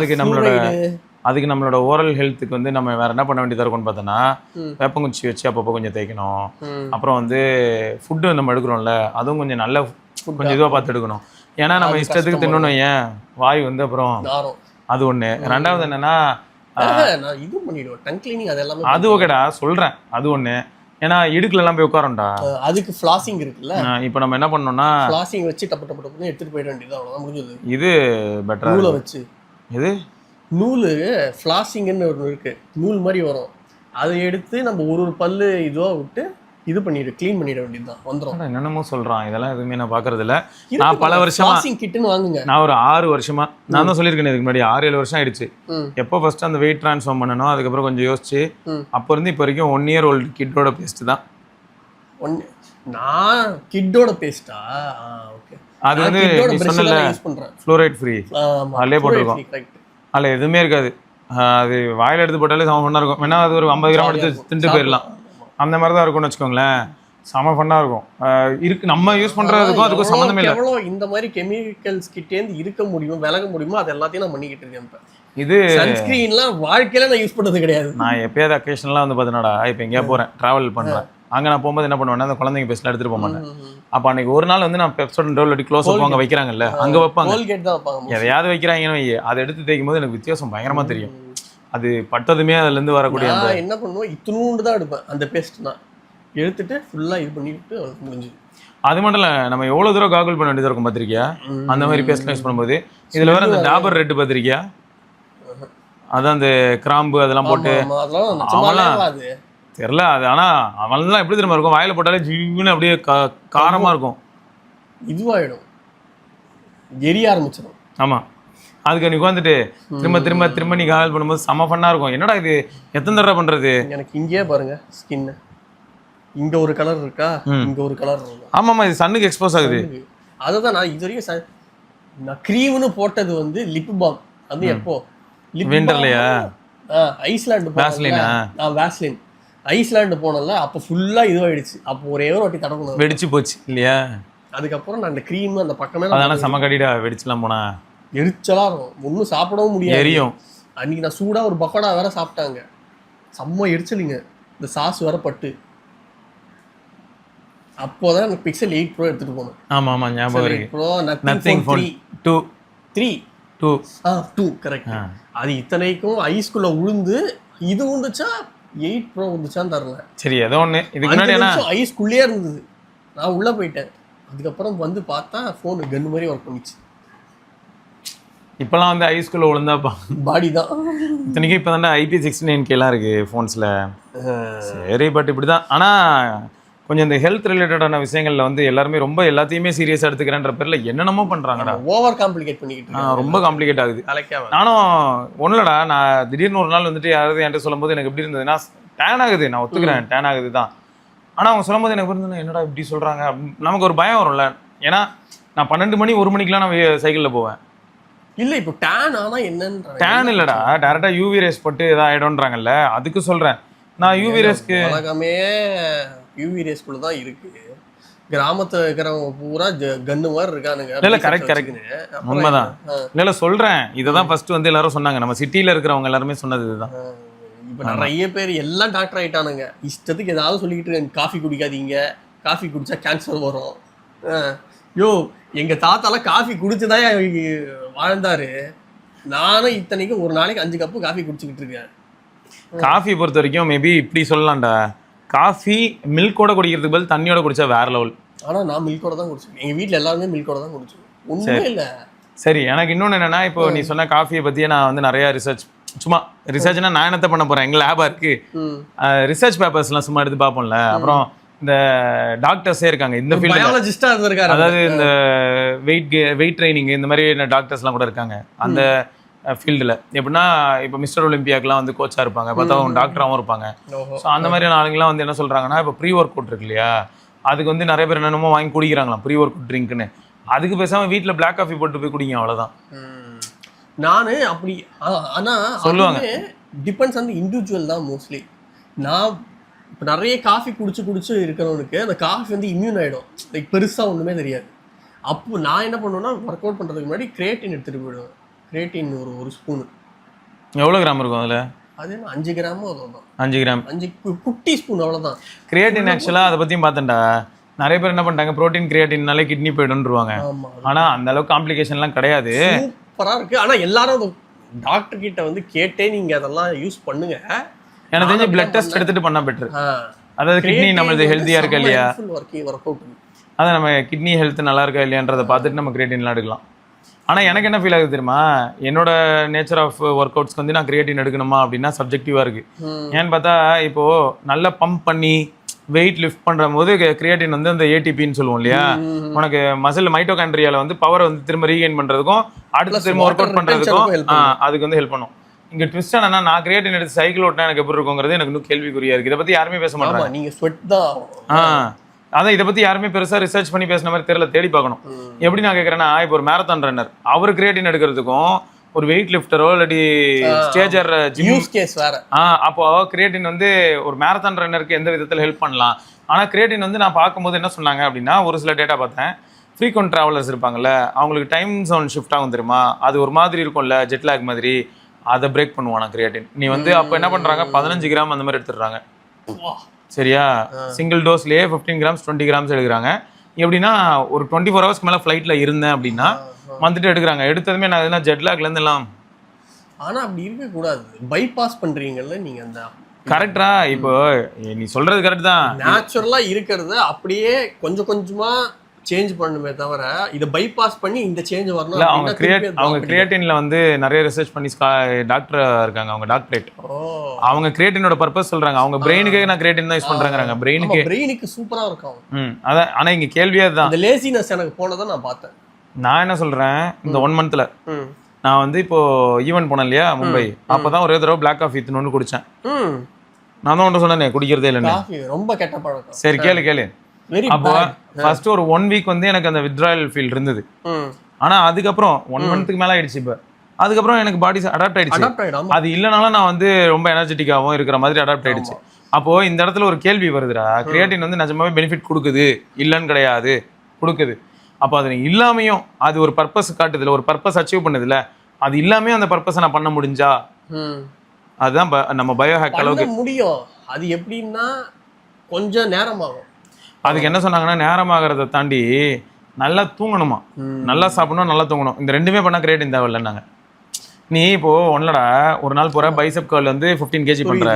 S1: அதுக்கு நம்மளோட ஓரல் ஹெல்த்துக்கு வந்து நம்ம வேற என்ன பண்ண வேண்டியதாக இருக்கும்னு பார்த்தோன்னா, வேப்பங்குச்சி வச்சு அப்பப்போ கொஞ்சம் தேய்க்கணும். அப்புறம் வந்து ஃபுட்டு நம்ம எடுக்கிறோம்ல, அதுவும் கொஞ்சம் நல்ல கொஞ்சம் இதுவாக பார்த்து எடுக்கணும். ஏன்னா நம்ம இஷ்டத்துக்கு தின்னணும், ஏன் வாய் வந்து அப்புறம் அது ஒன்று. ரெண்டாவது என்னன்னா,
S2: இது பண்ணிடுவோம் டங் கிளீனிங், அதெல்லாம்
S1: அது ஓகேடா சொல்கிறேன், அது ஒன்று. ஏன்னா இடுக்குல எல்லாம் போய் உட்காரோம்டா,
S2: அதுக்கு ஃப்ளாசிங் இருக்குல்ல.
S1: இப்போ நம்ம என்ன பண்ணோம்னா,
S2: ஃப்ளாசிங் வச்சு டப்பு எடுத்துட்டு போயிட வேண்டியது, அவ்வளோதான் முடிஞ்சது.
S1: இது பெட்டரா
S2: வச்சு
S1: இது
S2: நூல் ஃப்ளாசிங்னு ஒன்று இருக்கு, நூல் மாதிரி வரும். அதை எடுத்து நம்ம ஒரு பல்லு இதுவாக விட்டு இது பண்ணிடு, க்ளீன் பண்ணிட வேண்டியதுதான், வந்துடும்.
S1: என்னென்னமோ சொல்றான், இதெல்லாம் எதுவுமே நான் பாக்குறது இல்ல. நான் பல வருஷமா
S2: கிட்டுன்னு வாங்குங்க.
S1: நான் ஒரு 6 வருஷமா நான் தான் சொல்லியிருக்கேன், இதுக்கு முன்னாடி 6-7 வருஷம் ஆயிடுச்சு. எப்போ ஃபர்ஸ்ட் அந்த வெயிட் ட்ரான்ஸ்ஃபார்ம் பண்ணணும், அதுக்கப்புறம் கொஞ்சம் யோசிச்சு அப்போ இருந்து இப்போ வரைக்கும் 1 year old கிட்டோட பேஸ்ட் தான்.
S2: நான் கிட்டோட பேஸ்டா? ஓகே.
S1: அது வந்து நீ சொன்னல ஃப்ளோரைட் ஃப்ரீ, அதிலே போட்டிருக்கோம். அதில் எதுவுமே இருக்காது. அது வாயில் எடுத்து போட்டாலே செம ஃபன்னாக இருக்கும். வேணா அது ஒரு 50 கிராம் எடுத்து தின்ட்டு போயிடலாம். அந்த மாதிரி தான் இருக்கும்னு வச்சுக்கோங்களேன். செம ஃபன்னாக இருக்கும். இருக்கு நம்ம யூஸ் பண்ணுறதுக்கும் அதுக்கும் சம்மந்தமே இல்லை.
S2: எவ்வளோ இந்த மாதிரி கெமிக்கல்ஸ் கிட்டேருந்து இருக்க முடியுமோ, விலக முடியுமோ, அது எல்லாத்தையும் நான் பண்ணிக்கிட்டு இருக்கேன். இப்போ
S1: இது
S2: சன்ஸ்கிரீன்லாம் வாழ்க்கையில நான் யூஸ் பண்ணது கிடையாது.
S1: நான் எப்பயாவது அக்கேஷனலாக வந்து பார்த்தீங்கன்னாடா, இப்போ எங்கேயா போகிறேன், ட்ராவல் பண்ணுறேன், அங்கே நான் போகும்போது என்ன பண்ணுவேன்னா அந்த குழந்தைங்க பேஸ்ட்லாம் எடுத்துகிட்டு போக மாட்டேன். அப்போ அன்றைக்கி ஒரு நாள் வந்து நான் பெப்சோடன் டோல் அடி க்ளோஸ் அப் அங்கே வைக்கிறாங்கல்ல, அங்கே வைப்பாங்க,
S2: கோல்கேட் தான் வைப்பாங்க.
S1: எதையாவது வைக்கிறாங்கன்னு வை, அதை எடுத்து தேய்க்கும் போது எனக்கு வித்தியாசம் பயங்கரமாக தெரியும். அது பட்டதுமே அதுலேருந்து வரக்கூடிய அந்த
S2: என்ன பண்ணுவோம், இத்தினூண்டு தான் எடுப்பேன் அந்த பேஸ்ட் தான், எடுத்துட்டு ஃபுல்லாக இது பண்ணிட்டு முடிஞ்சு.
S1: அது மட்டும் இல்லை, நம்ம எவ்வளோ தூரம் காகுல் பண்ண வேண்டியதாக இருக்கும் பார்த்திருக்கியா அந்த மாதிரி பேஸ்ட்லாம் யூஸ் பண்ணும்போது. இதில் வேறு அந்த டாபர் ரெட்டு பார்த்திருக்கியா, அதான் அந்த கிராம்பு அதெல்லாம் போட்டு தெரியல அது. ஆனால் அவன்லாம் எப்படி திரும்ப இருக்கும், வாயில் போட்டாலே ஜீவுன்னு அப்படியே காரமாக இருக்கும்,
S2: இதுவாகிடும், எரிய ஆரம்பிச்சிடும்.
S1: ஆமாம், அதுக்கு நீ உட்காந்துட்டு திரும்ப திரும்ப திரும்ப நீ கால் பண்ணும்போது செம ஃபன்னாக இருக்கும். என்னடா இது எத்தனை தடவை பண்ணுறது.
S2: எனக்கு இங்கேயே பாருங்க ஸ்கின்னு, இங்கே ஒரு கலர் இருக்கா, இங்கே ஒரு கலர் இருக்கும்.
S1: ஆமாம்மா, இது சன்னுக்கு எக்ஸ்போஸ் ஆகுது.
S2: அதை தான் நான் இது வரைக்கும் நான் க்ரீம்னு போட்டது வந்து லிப் பாம். அது எப்போ
S1: விண்டர்லையா?
S2: ஐஸ்லாண்டு வேஸ்லின் ஐஸ்லாண்டு போனல, அப்போ ஃபுல்லாக இதுவாகிடுச்சு. அப்போ ஒரே ஒரு வாட்டி தடவை
S1: வெடிச்சு போச்சு இல்லையா.
S2: அதுக்கப்புறம் நான் அந்த க்ரீம் அந்த பக்கமே
S1: அதெல்லாம் செம கடிடா, வெடிச்சுலாம் போனா
S2: எரிச்சலாக இருக்கும், ஒன்றும் சாப்பிடவும் முடியாது,
S1: எரியும்.
S2: அன்றைக்கி நான் சூடாக ஒரு பக்கோடா வேற சாப்பிட்டாங்க, செம்ம எரிச்சலிங்க, இந்த சாஸ் வேற பட்டு. அப்போதான் எனக்கு பிக்சல் 8 Pro எடுத்துகிட்டு போகணும்.
S1: ஆமாம் ஆமாம், ஞாபகம் இருக்கு.
S2: Bro
S1: nothing phone 2
S2: correct. அது இத்தனைக்கும் ஐஸ்குள்ள உளுந்து இது வந்துச்சா 8 Pro வந்துச்சான்னு தரல.
S1: சரி, ஏதோ ஒன்று. இதுக்கு முன்னாடி என்ன
S2: ஐஸ்குள்ளேயே இருந்தது, நான் உள்ளே போயிட்டேன். அதுக்கப்புறம் வந்து பார்த்தா ஃபோனு கன்னு மாதிரி ஒர்க் பண்ணிச்சு.
S1: இப்போலாம் வந்து ஐஸ்குள்ள விழுந்தாப்பா
S2: பாடி தான்.
S1: இத்தனைக்கும் இப்போ தானே IP69Kலாம் இருக்குது ஃபோன்ஸில். சரி, பட் இப்படி தான். ஆனால் கொஞ்சம் இந்த ஹெல்த் ரிலேட்டடான விஷயங்களில் வந்து எல்லாருமே ரொம்ப எல்லாத்தையுமே சீரியஸாக எடுத்துக்கிறேன்ற பேரில் என்னென்னமோ பண்ணுறாங்கடா,
S2: ஓவர் காம்ப்ளிகேட் பண்ணிக்கிட்டு
S1: ரொம்ப காம்ப்ளிகேட் ஆகுது. நானும் ஒன்றுலடா, நான் திடீர்னு ஒரு நாள் வந்துட்டு யாராவது என்கிட்ட சொல்லும்போது எனக்கு எப்படி இருந்ததுன்னா, டேன் ஆகுது, நான் ஒத்துக்கிறேன் டேன் ஆகுது தான். ஆனால் அவங்க சொல்லும்போது எனக்கு இருந்தது என்னடா இப்படி சொல்கிறாங்க, நமக்கு ஒரு பயம் வரும்ல. ஏன்னா நான் 12 மணி 1 மணிக்கெலாம் நான் சைக்கிளில் போவேன்.
S2: இல்லை இப்போ டேன் ஆனால் என்னன்ற
S1: டேன் இல்லைடா, டேரெக்டாக யூவி ரேஸ் போட்டு இதாக ஆகிடும்ன்றாங்கல்ல, அதுக்கு சொல்கிறேன் நான். யூவி ரேஸ்க்கு
S2: உலகமே யூவி ரேஸ்குள்ள தான் இருக்கு. கிராமத்துல இருக்கிறவங்க பூரா கன்னு மாதிரி இருக்கானுங்க.
S1: இல்லை கரெக்ட் உண்மைதான். இல்லை சொல்கிறேன், இதை தான் ஃபர்ஸ்ட் வந்து எல்லாரும் சொன்னாங்க, நம்ம சிட்டியில் இருக்கிறவங்க எல்லாருமே சொன்னது இதுதான்.
S2: இப்போ நிறைய பேர் எல்லாம் டாக்டர் ஆகிட்டானுங்க, இஷ்டத்துக்கு ஏதாவது சொல்லிக்கிட்டு இருக்காங்க. காஃபி குடிக்காதீங்க, காஃபி குடிச்சா கேன்சர் வரும். யோ, எங்கள் தாத்தாலாம் காஃபி குடிச்சுதான் வாழ்ந்தாரு. நானும் இத்தனைக்கும் ஒரு நாளைக்கு 5 கப்பு காஃபி குடிச்சுக்கிட்டு இருக்கேன்.
S1: காஃபி பொறுத்த வரைக்கும் மேபி இப்படி சொல்லலாம்டா, காஃபி மில்கோட குடிக்கிறதுக்கு பதில் தண்ணியோட குடிச்சா வேற லெவல்.
S2: ஆனால் நான் மில்கோட தான் குடிச்சேன், எங்கள் வீட்டில் எல்லாருமே மில்கோட தான் குடிச்சோம். ஒன்றுமே இல்லை.
S1: சரி, எனக்கு இன்னொன்று என்னன்னா, இப்போ நீ சொன்ன காஃபியை பற்றியே நான் வந்து நிறையா சும்மா ரிசர்ச்னா நான் என்னத்த பண்ண போகிறேன், எங்கள் லேபாக இருக்குது, ரிசர்ச் பேப்பர்ஸ்லாம் சும்மா எடுத்து பார்ப்போம்ல. அப்புறம் இந்த டாக்டர்ஸே இருக்காங்க இந்த ஃபீல்டு,
S2: பயாலஜிஸ்டாக இருந்திருக்காரு,
S1: அதாவது இந்த வெயிட் ட்ரைனிங் இந்த மாதிரி டாக்டர்ஸ்லாம் கூட இருக்காங்க அந்த ஃபீல்டில். எப்படின்னா இப்போ மிஸ்டர் ஒலிம்பியாக்கெலாம் வந்து கோச்சாக இருப்பாங்க, பார்த்தா அவங்க டாக்டராகவும் இருப்பாங்க. ஸோ அந்த மாதிரியான ஆளுங்கெலாம் வந்து என்ன சொல்கிறாங்கன்னா, இப்போ ப்ரீ ஒர்க் அவுட் இருக்கு இல்லையா, அதுக்கு வந்து நிறைய பேர் என்னென்னமோ வாங்கி குடிக்கிறாங்களாம் ப்ரீ ஒர்க் அவுட் ட்ரிங்க்னு. அதுக்கு பேசாமல் வீட்டில் பிளாக் காஃபி போட்டு போய் குடிங்க, அவ்வளோதான்.
S2: நான் அப்படி ஆனால்
S1: சொல்லுவாங்க,
S2: டிபெண்ட்ஸ் ஆன் இண்டிவிஜுவல் தான் மோஸ்ட்லி. நான் இப்போ நிறைய காஃபி குடிச்சு இருக்கிறவனுக்கு அந்த காஃபி வந்து இம்யூன் ஆகிடும், லைக் பெருசாக ஒன்றுமே தெரியாது. அப்போ நான் என்ன பண்ணுவேன்னா, ஒர்க் அவுட் பண்ணுறதுக்கு முன்னாடி கிரியேட்டின் எடுத்துகிட்டு போயிடுவேன். கிரியேட்டின் ஒரு ஸ்பூனு.
S1: எவ்வளோ கிராம் இருக்கும் அதில்?
S2: அது 5 கிராமோ அவ்வளோதான்.
S1: 5 கிராம்,
S2: 5 குட்டி ஸ்பூன், அவ்வளோதான்.
S1: கிரியேட்டின் ஆக்சுவலாக அதை பற்றியும் பார்த்தேன்டா, நிறைய பேர் என்ன பண்ணிட்டாங்க, ப்ரோட்டீன் கிரியேட்டின்னாலே கிட்னி போய்டுன்றுவாங்க. ஆனால் அந்த அளவுக்கு காம்ப்ளிகேஷன்லாம் கிடையாது,
S2: சூப்பராக இருக்குது. ஆனால் எல்லாரும் டாக்டர் கிட்ட வந்து கேட்டே நீங்கள் அதெல்லாம் யூஸ் பண்ணுங்க.
S1: எனக்கு தெரிஞ்சு பிளட் டெஸ்ட் எடுத்துகிட்டு பண்ணால் பெட்ரு. அதாவது கிட்னி நம்மளது ஹெல்த்தியாக இருக்கா இல்லையா, அதான் நம்ம கிட்னி ஹெல்த் நல்லா இருக்கா இல்லையான்றதை பார்த்துட்டு நம்ம கிரியேட்டின்லாம் எடுக்கலாம். ஆனால் எனக்கு என்ன ஃபீல் ஆகுது தெரியுமா, என்னோட நேச்சர் ஆஃப் ஒர்க் அவுட்ஸ்க்கு வந்து நான் கிரியேட்டின் எடுக்கணுமா அப்படின்னா சப்ஜெக்டிவாக இருக்குது. ஏன்னு பார்த்தா இப்போது நல்லா பம்ப் பண்ணி வெயிட் லிஃப்ட் பண்ணுற போது கிரியேட்டின் வந்து அந்த ஏடிபின்னு சொல்லுவோம் இல்லையா, உனக்கு மசில் மைட்டோகாண்ட்ரியால வந்து பவரை வந்து திரும்ப ரீகெயின் பண்ணுறதுக்கும் அடுத்து திரும்ப ஒர்க் அவுட் பண்ணுறதுக்கும் அதுக்கு வந்து ஹெல்ப் பண்ணும். இங்கே ட்விஸ்ட் என்னன்னா, நான் கிரியேட்டின் எடுத்து சைக்கிள் ஓட்டினா எனக்கு எப்படி இருக்குங்கிறது எனக்கு இன்னும் கேள்விக்குறியா இருக்குது. இதை பற்றி யாருமே பேச மாட்டாங்க.
S2: நீங்கள் ஸ்வெட் தான்.
S1: அதான் இதை பற்றி யாருமே பெருசாக ரிசர்ச் பண்ணி பேசின மாதிரி தெரியல, தேடி பார்க்கணும். எப்படி நான் கேட்குறேன்னா, இப்போ ஒரு மேரத்தான் ரன்னர் அவர் கிரியேட்டின் எடுக்கிறதுக்கும் ஒரு வெயிட் லிஃப்டரோ இல்லாட்டி ஸ்டேஜர்
S2: யூஸ் கேஸ் வேற.
S1: அப்போ கிரியேட்டின் வந்து ஒரு மேரத்தான் ரன்னருக்கு எந்த விதத்தில் ஹெல்ப் பண்ணலாம். ஆனால் கிரியேட்டின் வந்து நான் பார்க்கும்போது என்ன சொன்னாங்க அப்படின்னா, ஒரு சில டேட்டா பார்த்தேன், ஃப்ரீக்வெண்ட் ட்ராவலர்ஸ் இருப்பாங்கல்ல, அவங்களுக்கு டைம் ஜோன் ஷிஃப்ட் ஆகும் தெரியுமா, அது ஒரு மாதிரி இருக்கும்ல ஜெட்லாக் மாதிரி, அதை பிரேக் பண்ணுவானா கிரியேட்டின். நீ வந்து அப்போ என்ன பண்ணுறாங்க, 15 கிராம் அந்த மாதிரி எடுத்துடுறாங்க. சரியா, சிங்கிள் டோஸ்லேயே 15 கிராம்ஸ் 20 கிராம்ஸ் எடுக்கிறாங்க. எப்படின்னா ஒரு 24 ஹவர்ஸ்க்கு மேலே ஃப்ளைட்டில் இருந்தேன் அப்படின்னா வந்துட்டு எடுக்கிறாங்க. எடுத்ததுமே நான் எதுனா ஜெட்லாக்லேருந்து எல்லாம்.
S2: ஆனால் அப்படி இருக்கக்கூடாது, பைபாஸ் பண்ணுறீங்கல்ல நீங்கள். அந்த
S1: கரெக்டா, இப்போ நீ சொல்றது கரெக்ட் தான்.
S2: நேச்சுரலாக இருக்கிறத அப்படியே கொஞ்சம் கொஞ்சமாக சேஞ்ச் பண்ணுமே தவிர இதை பைபாஸ் பண்ணி இந்த சேஞ்ச் வரணும்.
S1: இல்லை, அவங்க கிரியேட்டின்ல வந்து நிறைய ரிசர்ச் பண்ணி டாக்டர் இருக்காங்க, அவங்க டாக்டரேட். அவங்க கிரியேட்டினோட பர்பஸ் சொல்றாங்க, அவங்க பிரெயினுக்கே நான் கிரியேட்டின் தான் யூஸ் பண்றாங்க.
S2: பிரெயினுக்கு சூப்பரா இருக்கும்.
S1: அதான். ஆனா இங்க கேள்வியே தான்,
S2: இந்த லேசினஸ் எனக்கு போனதை நான் பார்த்தேன்.
S1: நான் என்ன சொல்றேன், இந்த 1 மந்த்ல நான் வந்து இப்போ ஈவென்ட் போனேன் இல்லையா மும்பை, அப்பதான் ஒரே தடவை பிளாக் காஃபி ஒன்று குடிச்சேன். நான் தான் ஒன்று சொன்னேன் குடிக்கிறதே இல்லைன்னு.
S2: ரொம்ப கெட்ட பழக்கம்.
S1: சரி கேளு. அப்போ ஃபர்ஸ்ட் ஒரு 1 வீக் வந்து எனக்கு அந்த வித்ட்ராயல் ஃபீல் இருந்தது. ஆனா அதுக்கப்புறம் 1 மந்த்துக்கு மேல ஆயிடுச்சு. இப்போ அதுக்கப்புறம் எனக்கு பாடி அடாப்ட் ஆயிடுச்சு. அது இல்லைனாலும் நான் வந்து ரொம்ப எனர்ஜெட்டிக்காகவும் இருக்கிற மாதிரி அடாப்ட் ஆயிடுச்சு. அப்போ இந்த இடத்துல ஒரு கேள்வி வருதுடா, கிரியேட்டின் வந்து நிஜமாவே பெனிஃபிட் கொடுக்குது, இல்லைன்னு கிடையாது, கொடுக்குது. அப்போ அது இல்லாமையும் அது ஒரு பர்பஸ் காட்டுதுல, ஒரு பர்பஸ் அச்சீவ் பண்ணுதுல, அது இல்லாமையும் அந்த பர்பஸை நான் பண்ண முடிஞ்சா, அதுதான் நம்ம பயோஹேக் அளவுக்கு
S2: முடியும். அது எப்படின்னா கொஞ்சம் நேரமாகும்.
S1: அதுக்கு என்ன சொன்னாங்கன்னா, நேரமாகறத தாண்டி நல்லா தூங்கணுமா, நல்லா சாப்பிடணும், நல்லா தூங்கணும். இந்த ரெண்டுமே பண்ணால் கிரியேட்டின் தேவையில்லைன்னாங்க. நீ இப்போ ஒன்னடா ஒரு நாள் போற பைசப் கர்ல் வந்து 15 kg பண்ற,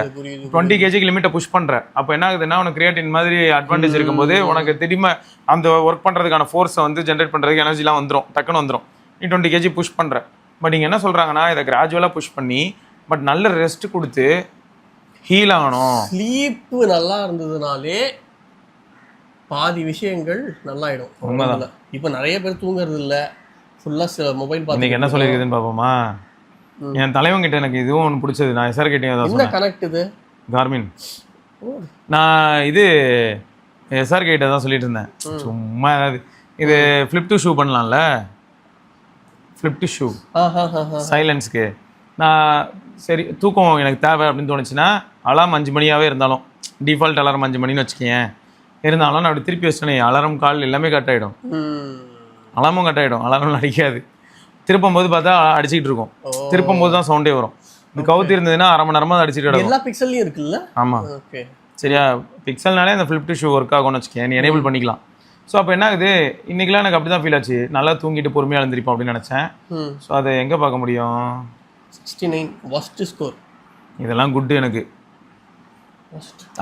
S1: 20 kg லிமிட்டை புஷ் பண்ற, அப்போ என்ன ஆகுதுன்னா உனக்கு கிரியேட்டின் மாதிரி அட்வான்டேஜ் இருக்கும்போது உனக்கு திரும்ப அந்த ஒர்க் பண்றதுக்கான ஃபோர்ஸை வந்து ஜென்ரேட் பண்றதுக்கு எனர்ஜிலாம் வந்துடும், டக்குன்னு வந்துடும். நீ 20 kg புஷ் பண்ற. பட் இங்கே என்ன சொல்றாங்கன்னா, இதை கிராஜுவலாக புஷ் பண்ணி பட் நல்ல ரெஸ்ட் கொடுத்து ஹீல் ஆகணும்.
S2: ஸ்லீப்பு நல்லா இருந்ததுனாலே பாதி விஷயங்கள் நல்லாயிடும். உண்மைதான். இப்போ நிறைய பேர் தூங்குறது இல்லை, ஃபுல்லாக மொபைல் பார்த்து. இன்னைக்கு
S1: என்ன சொல்லியிருக்குதுன்னு பார்ப்போமா. என் தலைவன் கிட்ட எனக்கு இதுவும் ஒன்று பிடிச்சது, நான் எஸ்ஆர் கிட்டே தான் சொன்னேன்.
S2: கனெக்ட் இது
S1: கார்மின். நான் இது எஸ்ஆர் கிட்ட தான் சொல்லிட்டு இருந்தேன், சும்மா ஏதாவது இது ஃப்ளிப் டு ஷூ பண்ணலாம்ல, ஃப்ளிப் டு ஷூ சைலன்ஸ்க்கு. நான் சரி தூக்கம் எனக்கு தேவை அப்படின்னு தோணுச்சுன்னா அலாரம் 5 மணியாகவே இருந்தாலும், டிஃபால்ட் அலாரம் 5 மணின்னு வச்சுக்கேன் இருந்தாலும், நான் அப்படி திருப்பி வச்சிட்டேனே அலாரம் கால் எல்லாமே கட் ஆகிடும், அலாமும் கட் ஆகிடும், அலாரம் அடிக்காது. திருப்பும் போது பார்த்தா அடிச்சுக்கிட்டு இருக்கும், திருப்பும் போது தான் சவுண்டே வரும். இந்த கவுத்தி இருந்ததுன்னா அரை மணி நேரமாக அடிச்சுட்டு இருக்கும்.
S2: எல்லா பிக்சல்லையும் இருக்குல்ல.
S1: ஆமாம், சரியா. பிக்சல்னாலே அந்த ஃப்ளிப் டு ஷூ ஒர்க் ஆகும்னு வச்சுக்கேன், நீ எனேபிள் பண்ணிக்கலாம். ஸோ அப்போ என்ன ஆகுது, இன்றைக்கெலாம் எனக்கு அப்படி தான் ஃபீல் ஆச்சு, நல்லா தூங்கிட்டு பொறுமையாக எழுந்திருப்போம் அப்படின்னு நினச்சேன். ஸோ அதை எங்கே பார்க்க முடியும்,
S2: 69 worst ஸ்கோர்.
S1: இதெல்லாம் குட்டு எனக்கு.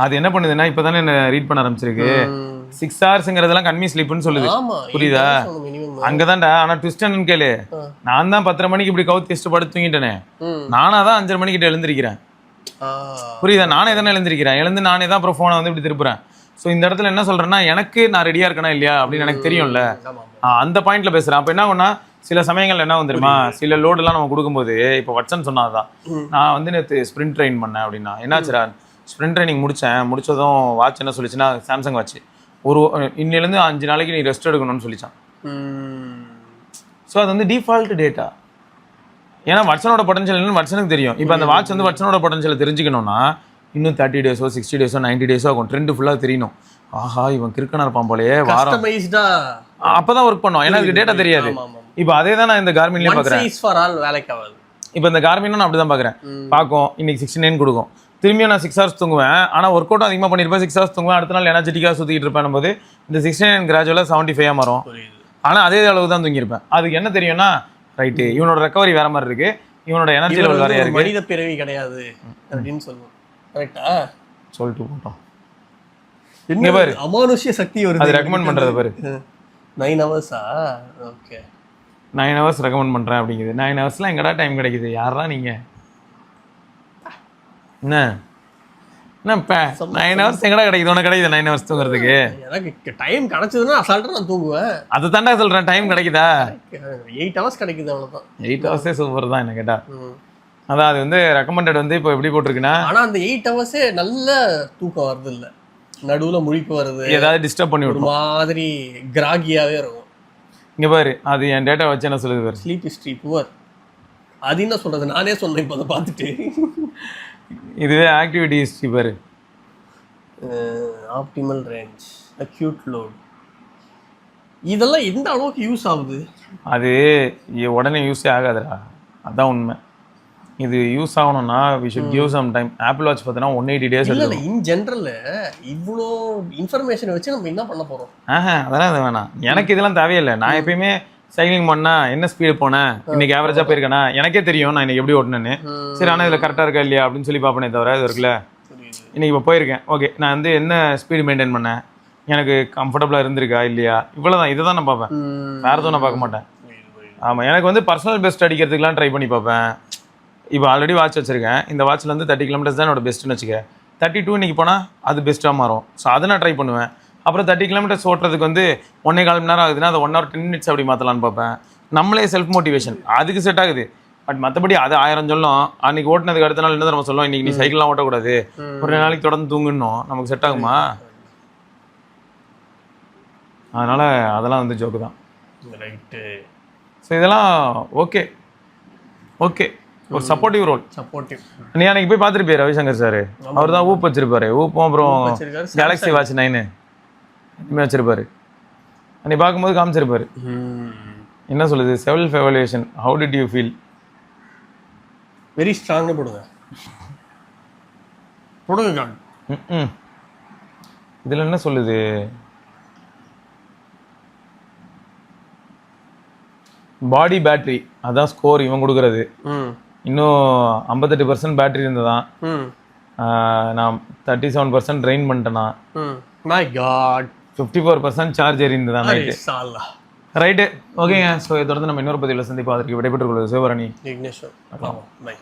S1: அது என்ன பண்ணுதுன்னா, இப்போ தானே என்ன ரீட் பண்ண ஆரம்பிச்சிருக்கு, 6 ஹவர்ஸ்ங்கிறதெல்லாம் கம்மி ஸ்லீப்னு சொல்லுது, புரியுதா. அங்கதான்டா. ஆனா ட்விஸ்ட் என்னன்னு கேளு, நான் தான் 10:30 மணிக்கு இப்படி கவுத்து வச்சுட்டு படுத்து தூங்கிட்டேனே, நானா தான் 5:30 மணிக்கிட்ட எழுந்திருக்கிறேன், புரியுதா. நானே தானே எழுந்திருக்கிறேன், எழுந்து நானே தான் அப்புறம் ஃபோனை வந்து இப்படி திருப்புறேன். ஸோ இந்த இடத்துல என்ன சொல்றேன்னா, எனக்கு நான் ரெடியா இருக்கேனா இல்லையா அப்படின்னு எனக்கு தெரியும்ல, அந்த பாயிண்ட்ல பேசுறேன். அப்போ என்ன ஆகும்னா, சில சமயங்கள் என்ன வந்துருமா, சில லோடெல்லாம் நம்ம கொடுக்கும்போது, இப்போ வட்சன் சொன்னாதான், நான் வந்து நேற்று ஸ்ப்ரிண்ட் ட்ரெயின் பண்ணேன் அப்படின்னா, என்னாச்சுரா ஸ்ப்ரிண்ட் ட்ரைனிங் முடிச்சதும் வாட்ச் என்ன சொல்லிச்சுன்னா, சாம்சங் வாட்ச் இன்னிலேருந்து 5 நாளைக்கு நீ ரெஸ்ட் எடுக்கணும்னு சொல்லிச்சான். ஸோ அது வந்து டிஃபால்ட் டேட்டா. ஏன்னா வட்சனோட பொட்டன்ஷியல் என்னன்னு வட்சனுக்கு தெரியும். இப்போ அந்த வாட்ச் வந்து வட்சனோட பொட்டன்ஷியலை தெரிஞ்சுக்கணும்னா இன்னும் 30 டேஸோ 60 டேஸோ 90 டேஸோ ஆகும், ட்ரெண்டு ஃபுல்லாக தெரியணும். ஆஹா இவன் கிறுக்கனா இருப்பான் போலயே, வாரம் அப்பதான் ஒர்க் பண்ணுவோம், ஏன்னா அதுக்கு டேட்டா தெரியாது. இப்போ அதே தான் நான் இந்த கார்மின்லேயே பார்க்குறேன். இப்போ இந்த கார்மினும் நான் அப்படி தான் பார்க்குறேன். பார்க்கும் இன்னைக்கு 69 கொடுக்கும், திரும்பியும் நான் 6 ஹவர்ஸ் தூங்குவேன், ஆனால் ஒர்க் அவுட் அதிகமாக பண்ணியிருப்பேன், 6 ஹவர்ஸ் தூங்குவேன், அடுத்த நாள் எனர்ஜெட்டிக்காக சுற்றிட்டு இருப்பேன் போது இந்த 69 கிராஜுவலாக 75 மாறும். ஆனால் அதே அளவு தான் தூங்கியிருப்பேன். அதுக்கு என்ன தெரியும்னா, ரைட்டு இவனோட ரெக்கவரி வேற மாதிரி இருக்கு, இவனோட எனர்ஜி லெவல் வேறையா இருக்கு,
S2: மனித பிறவி கிடையாது அப்படின்னு சொல்லுவோம். கரெக்டா
S1: சொல்லிட்டு போட்டோம்.
S2: இங்க பாரு அமானுஷ்ய சக்தி வருது,
S1: அது ரெக்கமெண்ட் பண்றது பாரு.
S2: 9 ஹவர்ஸா? ஓகே.
S1: 9 hours ரெக்கமெண்ட் பண்ணுறேன் அப்படிங்குது. 9 ஹவர்ஸ்லாம் எங்கடா டைம் கிடைக்குது? யாரா நீங்கள்? என்ன இப்போ 9 ஹவர்ஸ் எங்கடா கிடைக்குது? உனக்கு கிடைக்குது 9 ஹவர்ஸ் தூங்குறதுக்கு?
S2: எனக்கு டைம் கிடைச்சதுன்னா அசால்ட்டாக நான் தூங்குவேன்.
S1: அதை தாண்டா சொல்கிறேன், டைம் கிடைக்குதா?
S2: 8 hours கிடைக்குது அவ்வளோதான்.
S1: 8 ஹவர்ஸே சூப்பர் தான் என்ன கேட்டா. அதான் அது வந்து ரெக்கமெண்டட் வந்து இப்போ எப்படி போட்டிருக்குன்னா,
S2: ஆனால் அந்த 8 hours நல்ல தூக்கம் வருது இல்லை, நடுவில் முழிப்பு வருது,
S1: ஏதாவது டிஸ்டர்ப் பண்ணி
S2: ஒரு
S1: விடும்.
S2: மாதிரி கிராகியாகவே இருக்கும்.
S1: இங்கே பாரு, அது என் டேட்டா வச்சு என்ன சொல்லுது பாரு.
S2: Sleep history poor. அது என்ன சொல்கிறது, நானே சொன்னேன் இப்போ அதை பார்த்துட்டு.
S1: இதுவே ஆக்டிவிட்டி ஹிஸ்ட்ரி பாரு.
S2: ஆப்டிமல் ரேஞ்ச், அக்யூட் லோட், இதெல்லாம் எந்த அளவுக்கு யூஸ் ஆகுது?
S1: அது உடனே யூஸே ஆகாதுடா, அதான் உண்மை. இது யூஸ் ஆகணும்னா we should give some time. Apple Watch பார்த்தீங்கன்னா 180 days
S2: இல்லை
S1: எடுக்கும்.
S2: இன் ஜென்ரல் இவ்வளோ இன்ஃபர்மேஷனை வச்சு நம்ம என்ன பண்ண போகிறோம்?
S1: அதெல்லாம் அது வேணாம், எனக்கு இதெல்லாம் தேவையில்லை. நான் எப்பயுமே சைக்கிளிங் பண்ணா என்ன ஸ்பீடு போனேன், இன்னைக்கு ஆவரேஜாக போயிருக்கேனா எனக்கே தெரியும் நான் இன்னைக்கு எப்படி ஓட்டினேன்னு. சரி, ஆனால் இதில் கரெக்டாக இருக்கா இல்லையா அப்படின்னு சொல்லி பார்ப்பனே தவிர இது இருக்குல்ல. இன்னைக்கு இப்போ போயிருக்கேன், ஓகே நான் வந்து என்ன ஸ்பீடு மெயின்டைன் பண்ணேன், எனக்கு கம்ஃபர்டபுளாக இருந்திருக்கா இல்லையா, இவ்வளோதான். இதை தான் நான் பார்ப்பேன், வேறு எதுவும் நான் பார்க்க மாட்டேன். ஆமாம், எனக்கு வந்து பர்சனல் பெஸ்ட் அடிக்கிறதுக்குலாம் ட்ரை பண்ணி பார்ப்பேன். இப்போ ஆல்ரெடி வாட்ச் வச்சுருக்கேன், இந்த வாட்சில் வந்து 30 kilometers தான் என்னோட பெஸ்ட்டுன்னு வச்சுக்க. 32 இன்னைக்கு போனால் அது பெஸ்ட்டாக மாறும். ஸோ அதை நான் ட்ரை பண்ணுவேன். அப்புறம் 30 kilometers ஓட்டுறதுக்கு வந்து 1.25 மணி நேரம் ஆகுதுன்னா அதை 1 hour 10 minutes அப்படி மாற்றலான்னு பார்ப்பேன். நம்மளே செல்ஃப் மோட்டிவேஷன் அதுக்கு செட் ஆகுது. பட் மற்றபடி அது 1000 சொல்லும். அன்றைக்கி ஓட்டினதுக்கு அடுத்த நாள் என்ன நம்ம சொல்லுவோம், இன்றைக்கி நீ சைக்கிள்லாம் ஓட்டக்கூடாது, ஒரு நாளைக்கு தொடர்ந்து தூங்கணும், நமக்கு செட் ஆகுமா? அதனால் அதெல்லாம் வந்து ஜோக்கு தான்.
S2: ரைட்டு.
S1: ஸோ இதெல்லாம் ஓகே ஓகே, ஒரு சப்போர்ட்டிவ் ரோல்.
S2: சப்போர்ட்டிவ்.
S1: நீ அன்னைக்கு போய் பார்த்துருப்பியா ரவிசங்கர் சார்? அவர் தான் ஊப் வச்சிருப்பாரு. ஊப்பும் அப்புறம்
S2: வச்சிருக்காரு.
S1: கேலக்ஸி வாட்ச் 9 இனிமேல் வச்சிருப்பாரு. அன்னைக்கு பார்க்கும்போது காமிச்சிருப்பாரு. என்ன சொல்லுது, self evolution, how did you feel?
S2: Very ஸ்ட்ராங்னு போடுங்க போடுங்க.
S1: இதில் என்ன சொல்லுது, பாடி பேட்டரி அதான் ஸ்கோர் இவன் கொடுக்குறது. இன்னும் 58% பேட்டரி இருந்ததான், நான் 37% ட்ரெயின் பண்ணிட்டேனா.
S2: மை காட்,
S1: 54% சார்ஜ் எரிந்ததான் நைட்டு.
S2: சாலா
S1: ரைட்டு, ஓகேங்க. ஸோ இதை தொடர்ந்து நம்ம இன்னொரு பதிவில் சந்திப்போம். அதற்கு விடைபெற்றுக் கொள்வது சிவபரணி.
S2: விக்னேஸ்வர். பை.